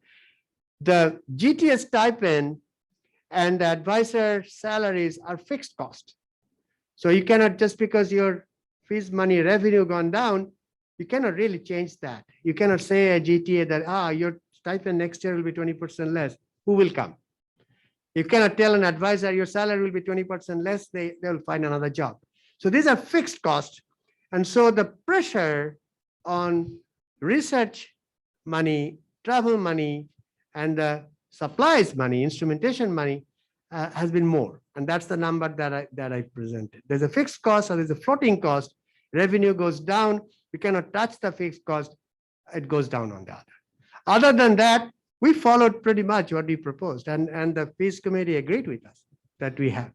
The GTS stipend and the advisor salaries are fixed cost. So you cannot, just because you're fees money revenue gone down, you cannot really change that. You cannot say a GTA that, your stipend next year will be 20% less. Who will come? You cannot tell an advisor your salary will be 20% less, they'll find another job. So these are fixed costs. And so the pressure on research money, travel money, and the supplies money, instrumentation money has been more. And that's the number that I presented. There's a fixed cost or there's a floating cost. Revenue goes down. You cannot touch the fixed cost. It goes down on the other. Other than that, we followed pretty much what we proposed, and the fees committee agreed with us that we have.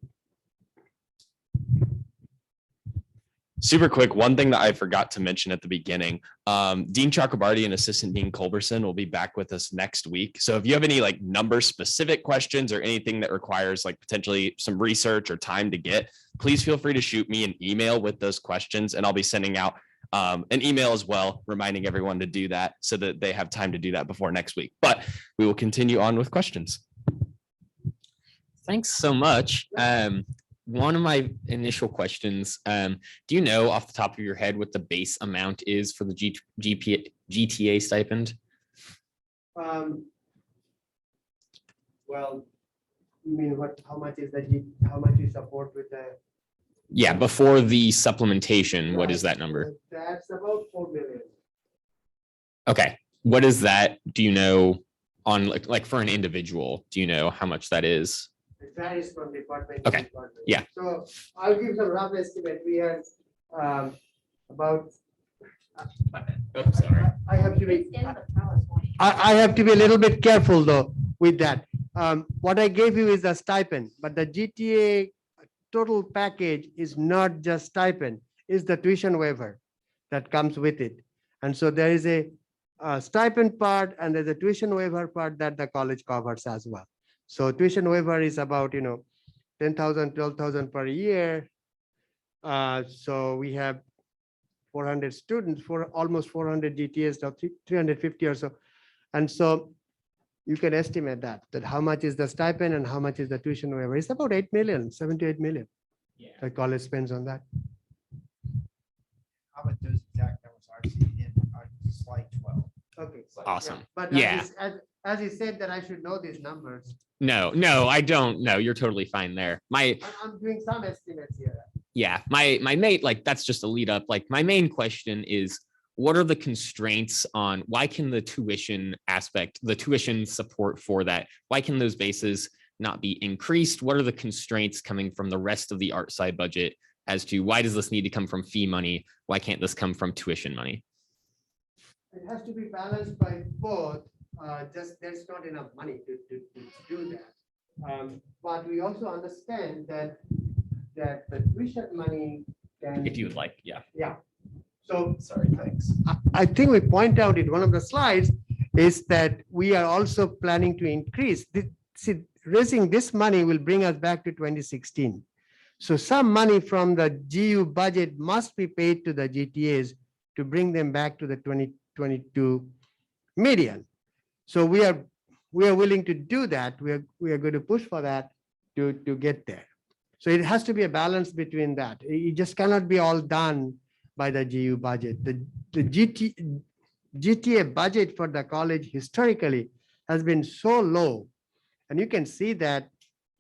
Super quick, one thing that I forgot to mention at the beginning, Dean Chakrabarty and Assistant Dean Culberson will be back with us next week. So if you have any like number specific questions or anything that requires like potentially some research or time to get, please feel free to shoot me an email with those questions, and I'll be sending out an email as well, reminding everyone to do that so that they have time to do that before next week. But we will continue on with questions. Thanks so much. One of my initial questions, do you know off the top of your head what the base amount is for the GTA stipend? Well, you mean how much is how much you support with the? Yeah, before the supplementation, what is that number? That's about 4 million. Okay, what is that? Do you know on like for an individual, do you know how much that is? It varies from department Okay. to department. Yeah. So I'll give some rough estimate. We have about. Sorry. I have to be. I have to be a little bit careful though with that. What I gave you is a stipend, but the GTA total package is not just stipend, it's the tuition waiver that comes with it. And so there is a stipend part and there's a tuition waiver part that the college covers as well. So tuition waiver is about, 10,000, 12,000 per year. So we have 400 students for almost 400 GTAs, now 350 or so. And so you can estimate that how much is the stipend and how much is the tuition waiver. It's about 8 million, 7 to 8 million. Yeah. The college spends on that. How about those exact numbers are in slide 12? Okay. Awesome. But Yeah. as you said that I should know these numbers. No, I don't know. You're totally fine there. I'm doing some estimates here. Yeah, my mate, like that's just a lead up. Like my main question is, what are the constraints on why can the tuition aspect, the tuition support for that, why can those bases not be increased? What are the constraints coming from the rest of the art side budget as to why does this need to come from fee money? Why can't this come from tuition money? It has to be balanced by both. Just there's not enough money to do that. But we also understand that the tuition money can. If you would like, yeah. Yeah. So sorry, thanks. I think we point out in one of the slides is that we are also planning to increase. See, raising this money will bring us back to 2016. So some money from the GU budget must be paid to the GTAs to bring them back to the 2022 median. So we are willing to do that. We are going to push for that to get there. So it has to be a balance between that. It just cannot be all done by the GU budget. The GTA budget for the college historically has been so low. And you can see that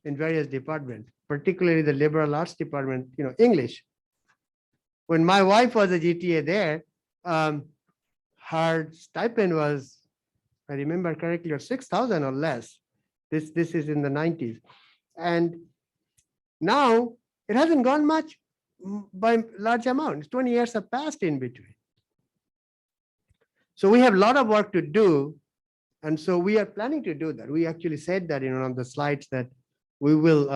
in various departments, particularly the liberal arts department, English. When my wife was a GTA there, her stipend was, if I remember correctly, 6,000 or less. This is in the 90s. And now it hasn't gone much by large amounts. 20 years have passed in between. So we have a lot of work to do. And so we are planning to do that. We actually said that in one of the slides that we will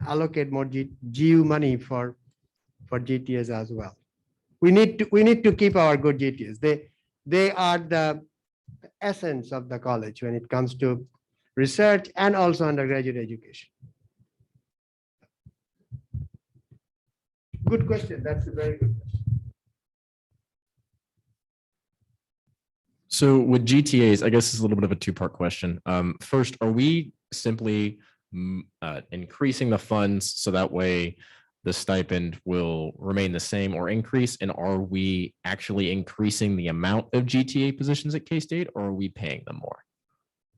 allocate more GU money for GTAs as well. We need to keep our good GTAs. They are the essence of the college when it comes to research and also undergraduate education. Good question. That's a very good question. So with GTAs, I guess it's a little bit of a two-part question. First, are we simply increasing the funds so that way the stipend will remain the same or increase? And are we actually increasing the amount of GTA positions at K-State, or are we paying them more?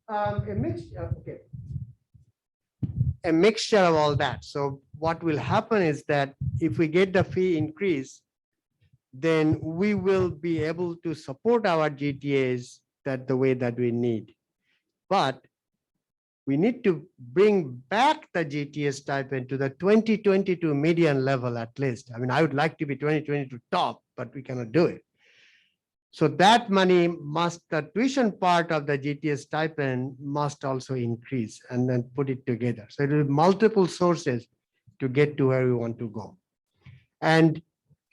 A mixture, okay. A mixture of all that. So what will happen is that if we get the fee increase, then we will be able to support our GTAs that the way that we need. But we need to bring back the GTA stipend to the 2022 median level at least. I mean, I would like to be 2022 top, but we cannot do it. So that money must, the tuition part of the GTA stipend must also increase and then put it together. So it will be multiple sources to get to where we want to go. And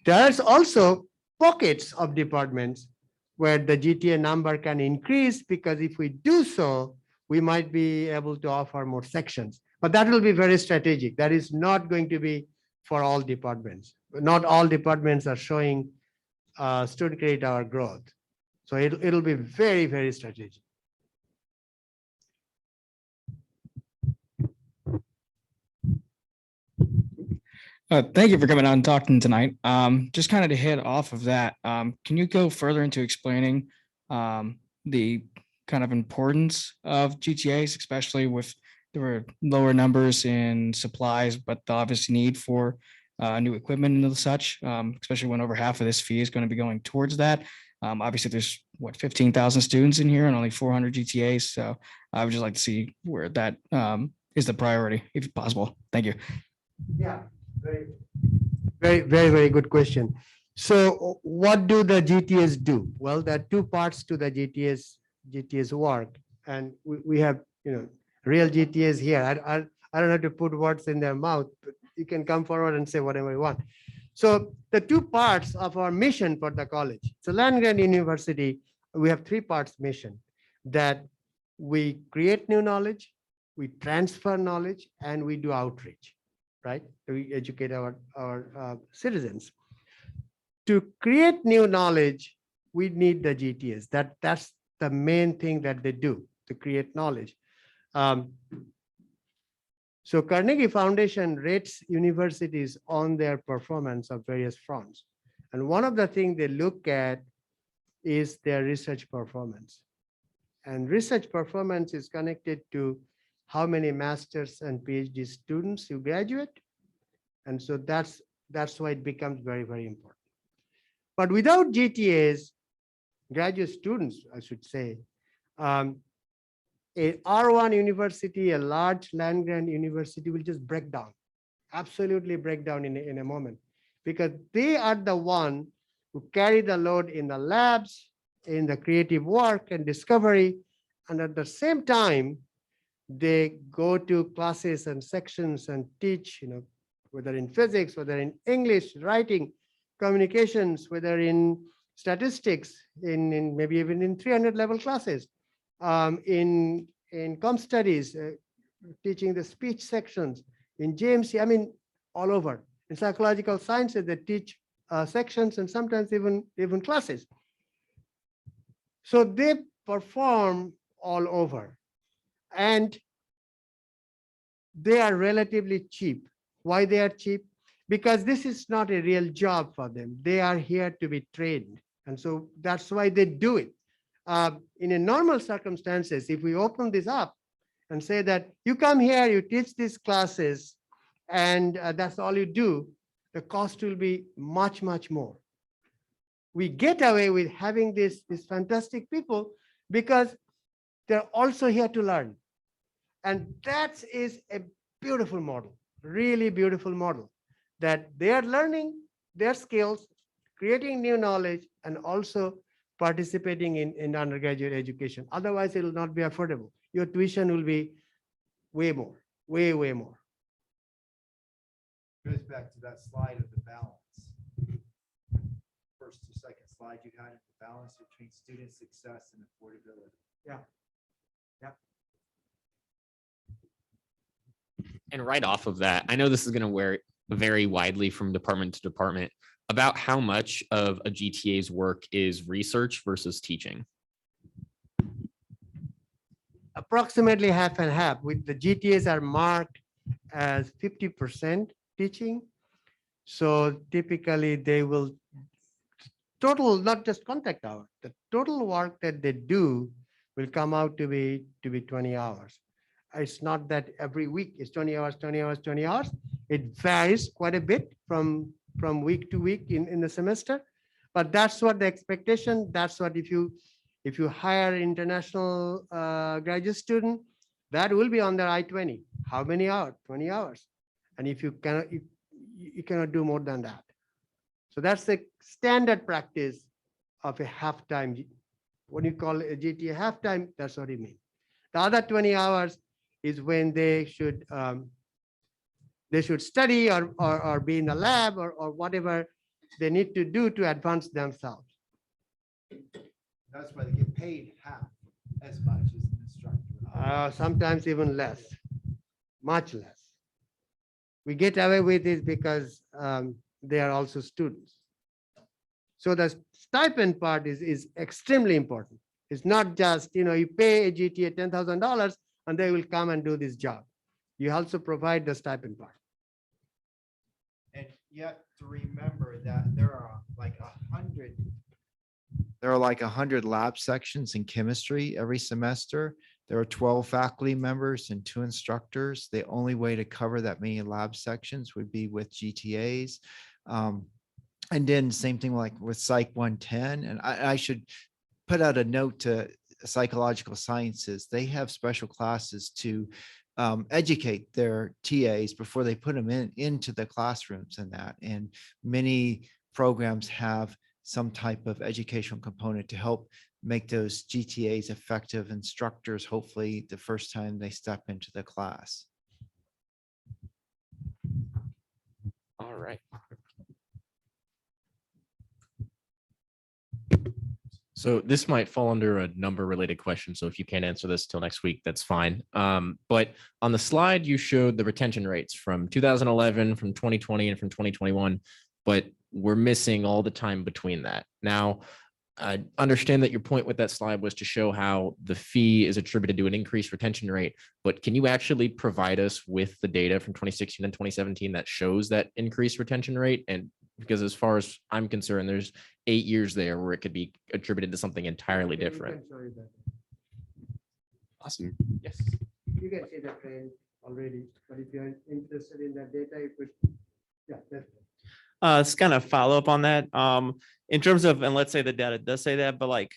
there's also pockets of departments where the GTA number can increase, because if we do so, we might be able to offer more sections. But that will be very strategic. That is not going to be for all departments. Not all departments are showing student credit hour growth. So it'll be very, very strategic. Thank you for coming out and talking tonight. Just kind of to hit off of that, can you go further into explaining the kind of importance of GTAs, especially with there were lower numbers in supplies, but the obvious need for new equipment and such, especially when over half of this fee is going to be going towards that. Obviously, there's what 15,000 students in here and only 400 GTAs. So I would just like to see where that is the priority, if possible. Thank you. Yeah, very good question. So what do the GTAs do? Well, there are two parts to the GTAs work, and we have real GTAs here. I don't have to put words in their mouth, but you can come forward and say whatever you want. So the two parts of our mission for the college. So land grant university, we have three parts mission: that we create new knowledge, we transfer knowledge, and we do outreach, right? We educate our citizens. To create new knowledge, we need the GTAs. That's the main thing that they do, to create knowledge. So Carnegie Foundation rates universities on their performance of various fronts. And one of the things they look at is their research performance. And research performance is connected to how many master's and PhD students you graduate. And so that's why it becomes very, very important. But without GTAs, graduate students, I should say, a R1 university, a large land grant university will just break down, absolutely break down in a moment, because they are the one who carry the load in the labs, in the creative work and discovery. And at the same time, they go to classes and sections and teach, whether in physics, whether in English, writing, communications, whether in statistics, in maybe even in 300 level classes, in com studies, teaching the speech sections, in JMC, I mean, all over. In psychological sciences, they teach sections and sometimes even classes. So they perform all over, and they are relatively cheap. Why they are cheap? Because this is not a real job for them. They are here to be trained. And so that's why they do it. In a normal circumstances, if we open this up and say that you come here, you teach these classes, and that's all you do, the cost will be much, much more. We get away with having these fantastic people because they're also here to learn. And that is a beautiful model, really beautiful model, that they are learning their skills, creating new knowledge, and also participating in undergraduate education. Otherwise, it will not be affordable. Your tuition will be way more, way more. Goes back to that slide of the balance. First to second slide, you had the balance between student success and affordability. Yeah. And right off of that, I know this is going to vary widely from department to department. About how much of a GTA's work is research versus teaching? Approximately half and half. With the GTAs are marked as 50% teaching, So typically they will total, not just contact hour, the total work that they do will come out to be 20 hours. It's not that every week is 20 hours, 20 hours, 20 hours. It varies quite a bit from week to week in the semester. But that's what the expectation. That's what if you hire international graduate student, that will be on their I-20. How many hours? 20 hours. And if you cannot do more than that. So that's the standard practice of a halftime. When you call a GTA halftime, that's what it means. The other 20 hours is when they should study or be in the lab or whatever they need to do to advance themselves. That's why they get paid half as much as an instructor. Sometimes even less, much less. We get away with it because they are also students. So the stipend part is extremely important. It's not just, you pay a GTA $10,000 and they will come and do this job. You also provide the stipend part. And you have to remember that there are like 100 lab sections in chemistry every semester. There are 12 faculty members and 2 instructors. The only way to cover that many lab sections would be with GTAs. And then same thing like with Psych 110. And I should put out a note to psychological sciences. They have special classes to educate their TAs before they put them into the classrooms and that. And many programs have some type of educational component to help make those GTAs effective instructors, hopefully the first time they step into the class. All right. So this might fall under a number related question. So if you can't answer this till next week, that's fine. But on the slide, you showed the retention rates from 2011, from 2020, and from 2021, but we're missing all the time between that. Now, I understand that your point with that slide was to show how the fee is attributed to an increased retention rate, but can you actually provide us with the data from 2016 and 2017 that shows that increased retention rate? And because as far as I'm concerned, there's 8 years there where it could be attributed to something entirely different. Awesome. Yes. You can see the trend already, but if you're interested in that data, you could, yeah. It's kind of follow up on that. In terms of, and let's say the data does say that, but like,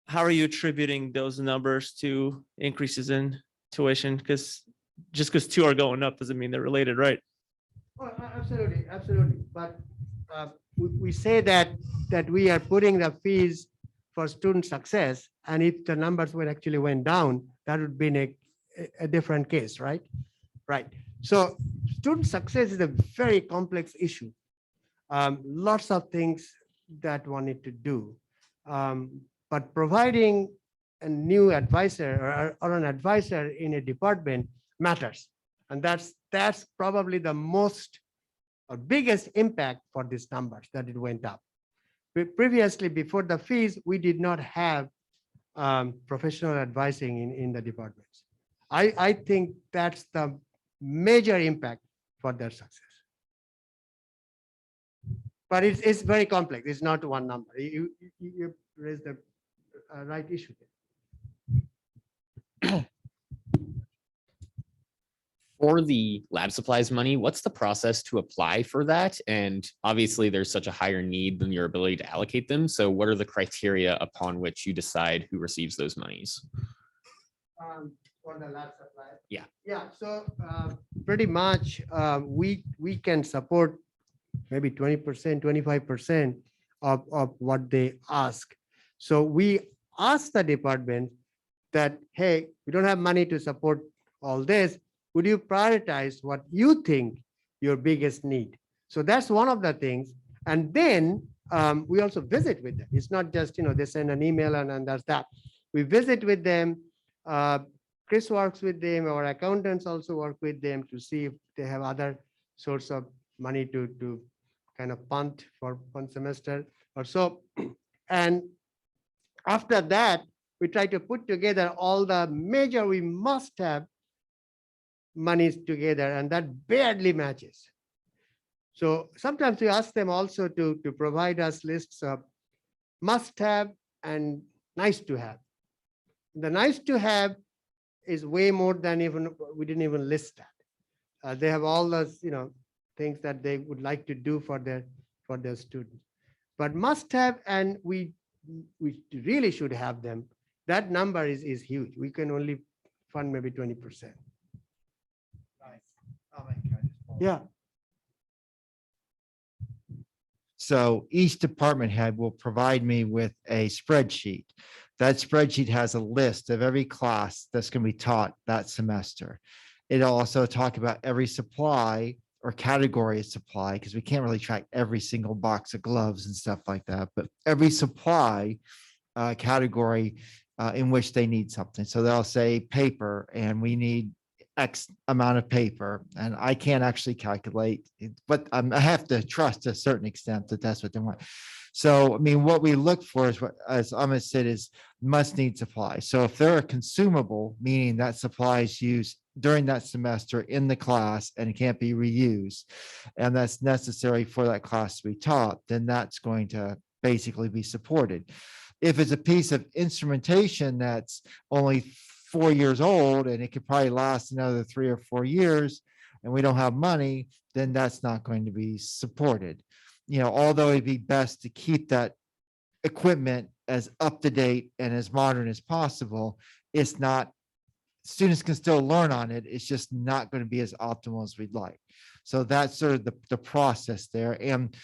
how are you attributing those numbers to increases in tuition? Because just because 2 are going up doesn't mean they're related, right? Oh, absolutely, absolutely. But we say that we are putting the fees for student success, and if the numbers were actually went down, that would be a different case, right? Right. So student success is a very complex issue. Lots of things that one need to do, but providing a new advisor or an advisor in a department matters, and that's probably the most or biggest impact for these numbers that it went up. Previously, before the fees, we did not have professional advising in the departments. I think that's the major impact for their success. But it's very complex. It's not one number. You raised the right issue. For the lab supplies money, what's the process to apply for that? And obviously there's such a higher need than your ability to allocate them. So what are the criteria upon which you decide who receives those monies? For the lab supply. Yeah. Yeah. So pretty much we can support maybe 20%, 25% of what they ask. So we ask the department that, hey, we don't have money to support all this. Would you prioritize what you think your biggest need? So that's one of the things. And then we also visit with them. It's not just, they send an email and that's that. We visit with them. Chris works with them. Our accountants also work with them to see if they have other source of money to kind of punt for one semester or so. And after that, we try to put together all the major we must have monies together, and that barely matches. So sometimes we ask them also to provide us lists of must have and nice to have. The nice to have is way more than even, we didn't even list that. They have all those, things that they would like to do for their students. But must have, and we really should have them, that number is huge. We can only fund maybe 20%. Yeah. So each department head will provide me with a spreadsheet. That spreadsheet has a list of every class that's going to be taught that semester. It'll also talk about every supply or category of supply, because we can't really track every single box of gloves and stuff like that, but every supply category in which they need something. So they'll say paper, and we need X amount of paper, and I can't actually calculate it, but I have to trust to a certain extent that that's what they want. So, I mean, what we look for is what, as Amit said, is must need supply. So if they're a consumable, meaning that supply is used during that semester in the class and it can't be reused, and that's necessary for that class to be taught, then that's going to basically be supported. If it's a piece of instrumentation that's only 4 years old and it could probably last another 3 or 4 years and we don't have money, then that's not going to be supported. Although it'd be best to keep that equipment as up to date and as modern as possible, it's not, students can still learn on it. It's just not going to be as optimal as we'd like. So that's sort of the process there. And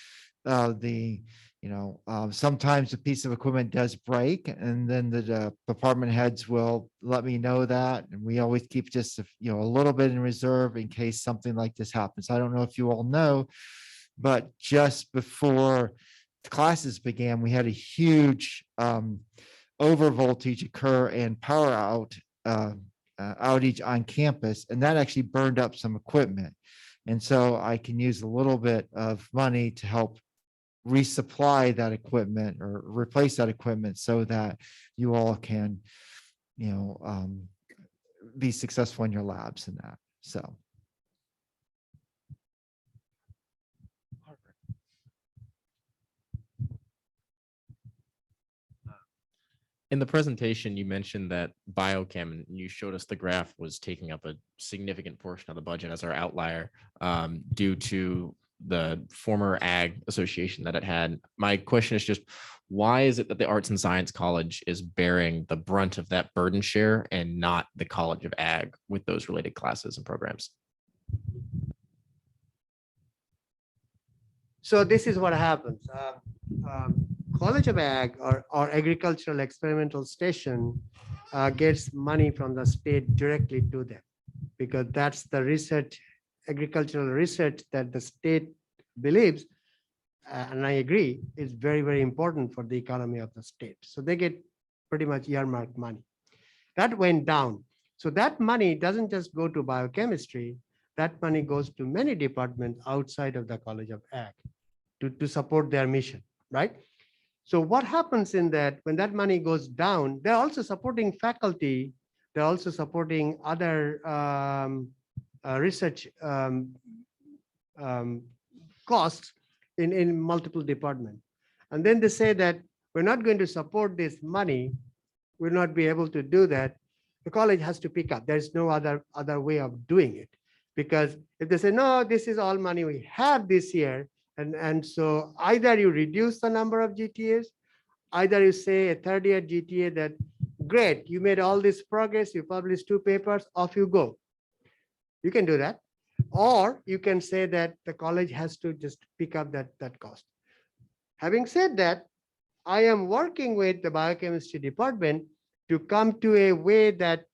sometimes a piece of equipment does break, and then the department heads will let me know that. And we always keep just, a little bit in reserve in case something like this happens. I don't know if you all know, but just before the classes began, we had a huge over voltage occur and power outage on campus, and that actually burned up some equipment. And so I can use a little bit of money to help resupply that equipment or replace that equipment so that you all can, be successful in your labs and that. So. In the presentation, you mentioned that biochem, and you showed us the graph, was taking up a significant portion of the budget as our outlier due to the former ag association that it had. My question is just, why is it that the Arts and Science College is bearing the brunt of that burden share and not the College of Ag with those related classes and programs? So this is what happens. College of Ag or Agricultural Experimental Station gets money from the state directly to them, because that's the research, agricultural research that the state believes, and I agree, is very, very important for the economy of the state. So they get pretty much earmarked money. That went down. So that money doesn't just go to biochemistry, that money goes to many departments outside of the College of Ag to support their mission, right? So what happens in that, when that money goes down, they're also supporting faculty, they're also supporting other research costs in multiple departments. And then they say that we're not going to support this money, we'll not be able to do that. The college has to pick up. There's no other way of doing it. Because if they say, no, this is all money we have this year, and so either you reduce the number of GTAs, either you say a third year GTA that, great, you made all this progress, you published 2 papers, off you go. You can do that. Or you can say that the college has to just pick up that cost. Having said that, I am working with the biochemistry department to come to a way that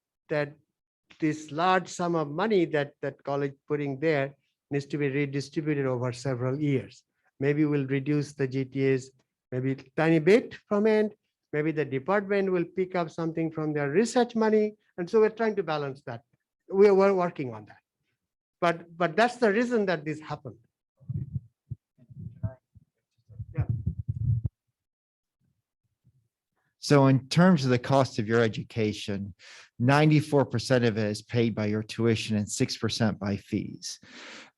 this large sum of money that college putting there needs to be redistributed over several years. Maybe we'll reduce the GTAs, maybe a tiny bit from end, maybe the department will pick up something from their research money. And so we're trying to balance that. We're working on that. But that's the reason that this happened. Yeah. So in terms of the cost of your education, 94% of it is paid by your tuition and 6% by fees.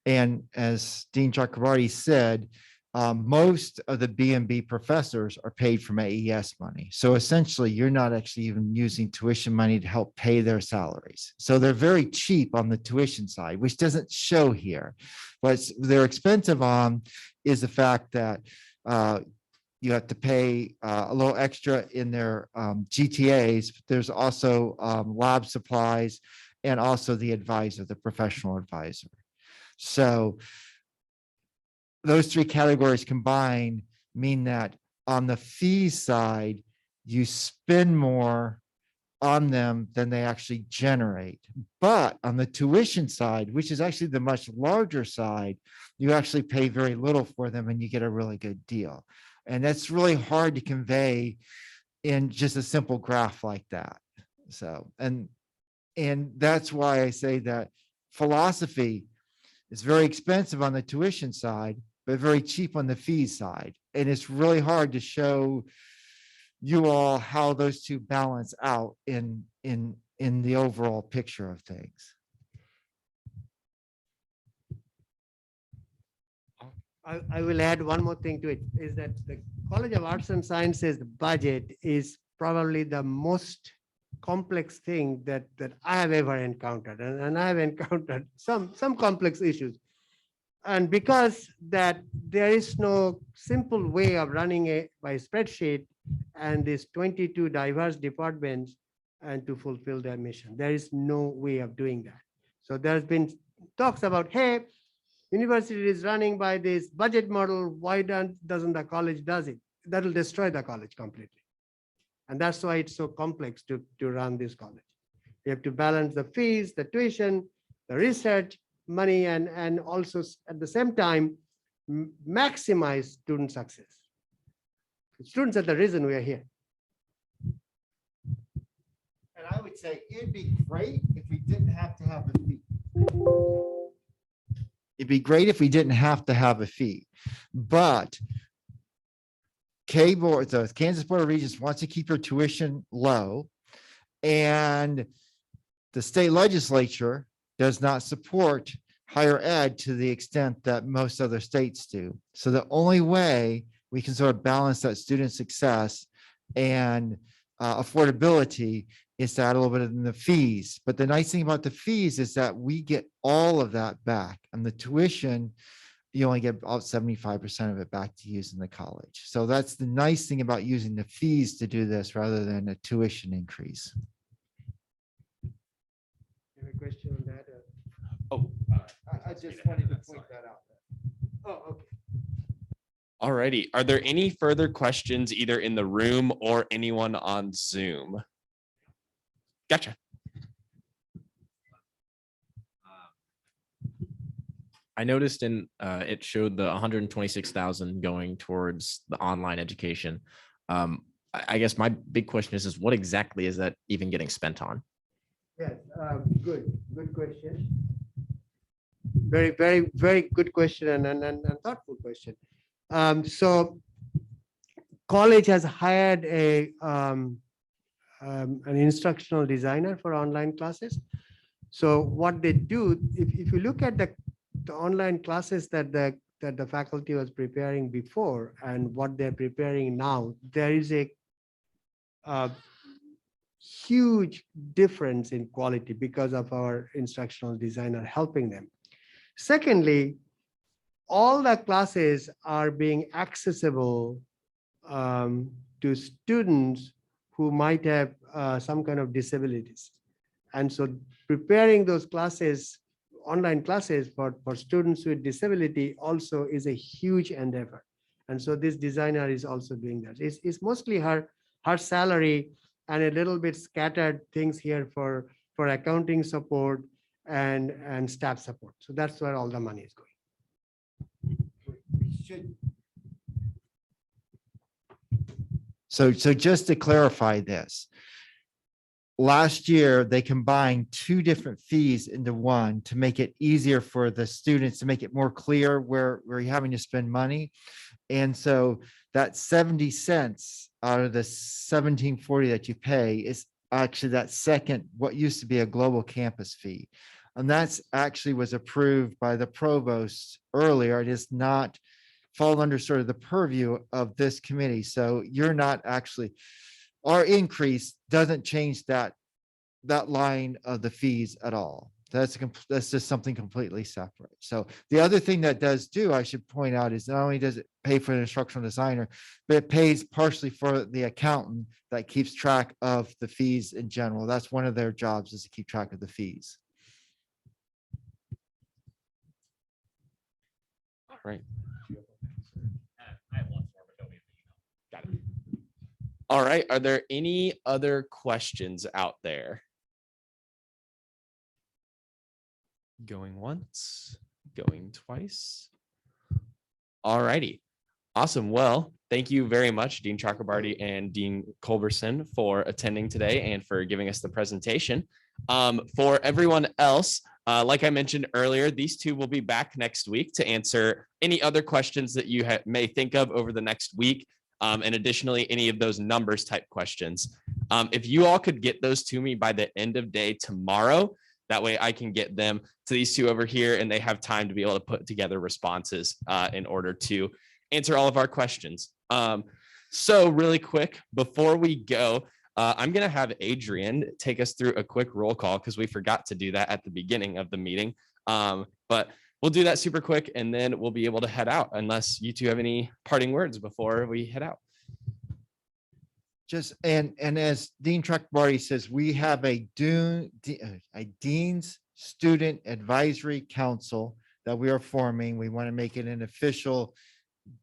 And as Dean Chakrabarty said, most of the B&B professors are paid from AES money. So essentially, you're not actually even using tuition money to help pay their salaries. So they're very cheap on the tuition side, which doesn't show here. But they're expensive on is the fact that you have to pay a little extra in their GTAs. There's also lab supplies and also the advisor, the professional advisor. So those three categories combined mean that on the fee side, you spend more on them than they actually generate. But on the tuition side, which is actually the much larger side, you actually pay very little for them and you get a really good deal. And that's really hard to convey in just a simple graph like that. So, and that's why I say that philosophy is very expensive on the tuition side, but very cheap on the fees side. And it's really hard to show you all how those two balance out in the overall picture of things. I will add one more thing to it, is that the College of Arts and Sciences budget is probably the most complex thing that I have ever encountered. And I have encountered some complex issues. And because that there is no simple way of running it by spreadsheet and these 22 diverse departments and to fulfill their mission, there is no way of doing that. So there's been talks about, hey, university is running by this budget model. Why doesn't the college does it? That'll destroy the college completely. And that's why it's so complex to run this college. You have to balance the fees, the tuition, the research, money, and also at the same time, maximize student success. Students are the reason we are here. And I would say it'd be great if we didn't have to have a fee. It'd be great if we didn't have to have a fee, but Board, the Kansas Board of Regents wants to keep your tuition low, and the state legislature does not support higher ed to the extent that most other states do. So the only way we can sort of balance that student success and affordability is to add a little bit in the fees. But the nice thing about the fees is that we get all of that back. And the tuition, you only get about 75% of it back to use in the college. So that's the nice thing about using the fees to do this rather than a tuition increase. Have a question on that? Oh, I just wanted to point that out. Oh, okay. all righty. Are there any further questions either in the room or anyone on Zoom? Gotcha. I noticed in it showed the 126,000 going towards the online education. I guess my big question is what exactly is that even getting spent on? Yes, good question. Very good question and thoughtful question. So college has hired an instructional designer for online classes. So what they do, if you look at the online classes that the faculty was preparing before and what they're preparing now, there is a huge difference in quality because of our instructional designer helping them. Secondly, all the classes are being accessible to students who might have some kind of disabilities. And so preparing those classes, online classes for students with disability also is a huge endeavor. And so this designer is also doing that. It's mostly her salary and a little bit scattered things here for accounting support and staff support. So that's where all the money is going. So just to clarify this, last year they combined two different fees into one to make it easier for the students, to make it more clear where you're having to spend money. And so that 70 cents out of the 1740 that you pay is actually that second, what used to be a global campus fee. And that's actually was approved by the provost earlier. It is not fall under sort of the purview of this committee. So you're not actually, our increase doesn't change that line of the fees at all. That's just something completely separate. So the other thing that does do, I should point out, is not only does it pay for the instructional designer, but it pays partially for the accountant that keeps track of the fees in general. That's one of their jobs, is to keep track of the fees. All right. Got it. All right. Are there any other questions out there? Going once, going twice. All righty. Awesome. Well, thank you very much, Dean Chakrabarty and Dean Culberson, for attending today and for giving us the presentation. For everyone else, like I mentioned earlier, these two will be back next week to answer any other questions that you may think of over the next week. And additionally, any of those numbers type questions. If you all could get those to me by the end of day tomorrow, that way I can get them to these two over here and they have time to be able to put together responses in order to answer all of our questions. So really quick, before we go, I'm going to have Adrian take us through a quick roll call because we forgot to do that at the beginning of the meeting. But we'll do that super quick and then we'll be able to head out unless you two have any parting words before we head out. Just and as Dean Chakrabarty says, we have a Dean's Student Advisory Council that we are forming. We want to make it an official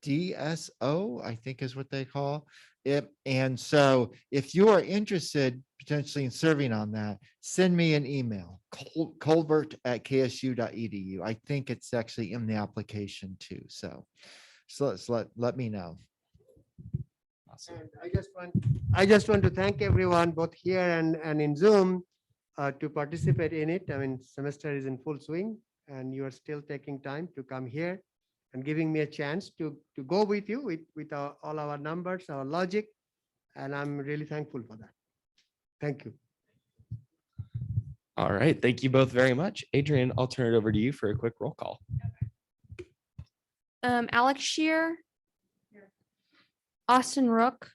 DSO, I think is what they call it. And so if you are interested potentially in serving on that, send me an email, colbert@ksu.edu. I think it's actually in the application too. So let me know. Awesome. And I just want to thank everyone both here and in Zoom to participate in it. I mean, semester is in full swing and you are still taking time to come here and giving me a chance to go with you with all our numbers, our logic. And I'm really thankful for that. Thank you. All right. Thank you both very much. Adrian, I'll turn it over to you for a quick roll call. Alex Shear. Austin Rook.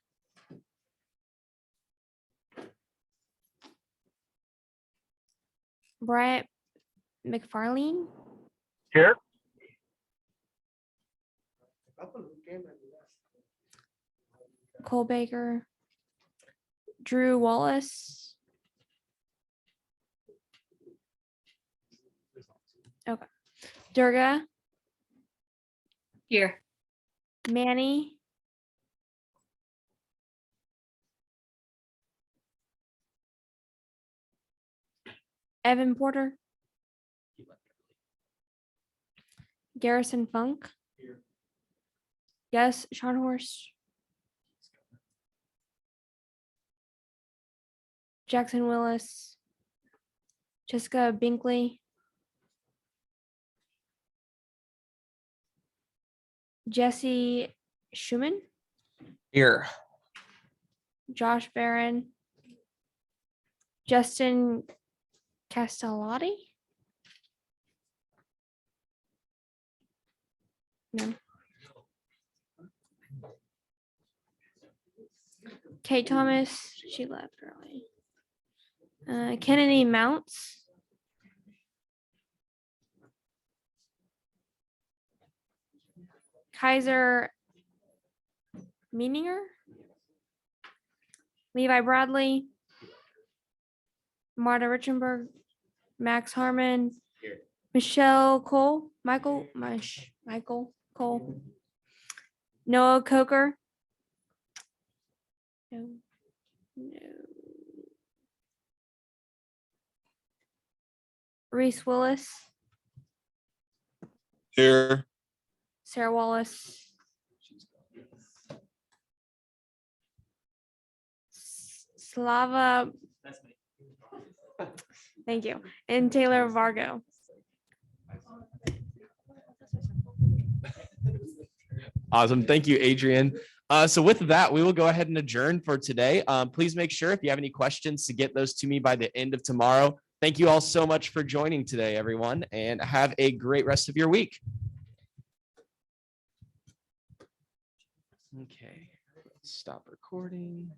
Bryant McFarlane. Here. Cole Baker. Drew Wallace. Okay. Durga. Here. Manny. Evan Porter. Garrison Funk. Here. Yes, Sean Horst. Jackson Willis. Jessica Binkley. Jesse Schumann. Here. Josh Barron. Justin Castellotti. No. Kate Thomas, she left early. Kennedy Mounts. Kaiser Meaninger. Levi Bradley. Marta Richenberg. Max Harmon. Here. Michelle Cole. Michael Cole. Noah Coker. No. Reese Willis. Here. Sarah Wallace. Slava. Thank you. And Taylor Vargo. Awesome. Thank you, Adrian. So with that, we will go ahead and adjourn for today. Please make sure if you have any questions to get those to me by the end of tomorrow. Thank you all so much for joining today, everyone, and have a great rest of your week. Okay, stop recording.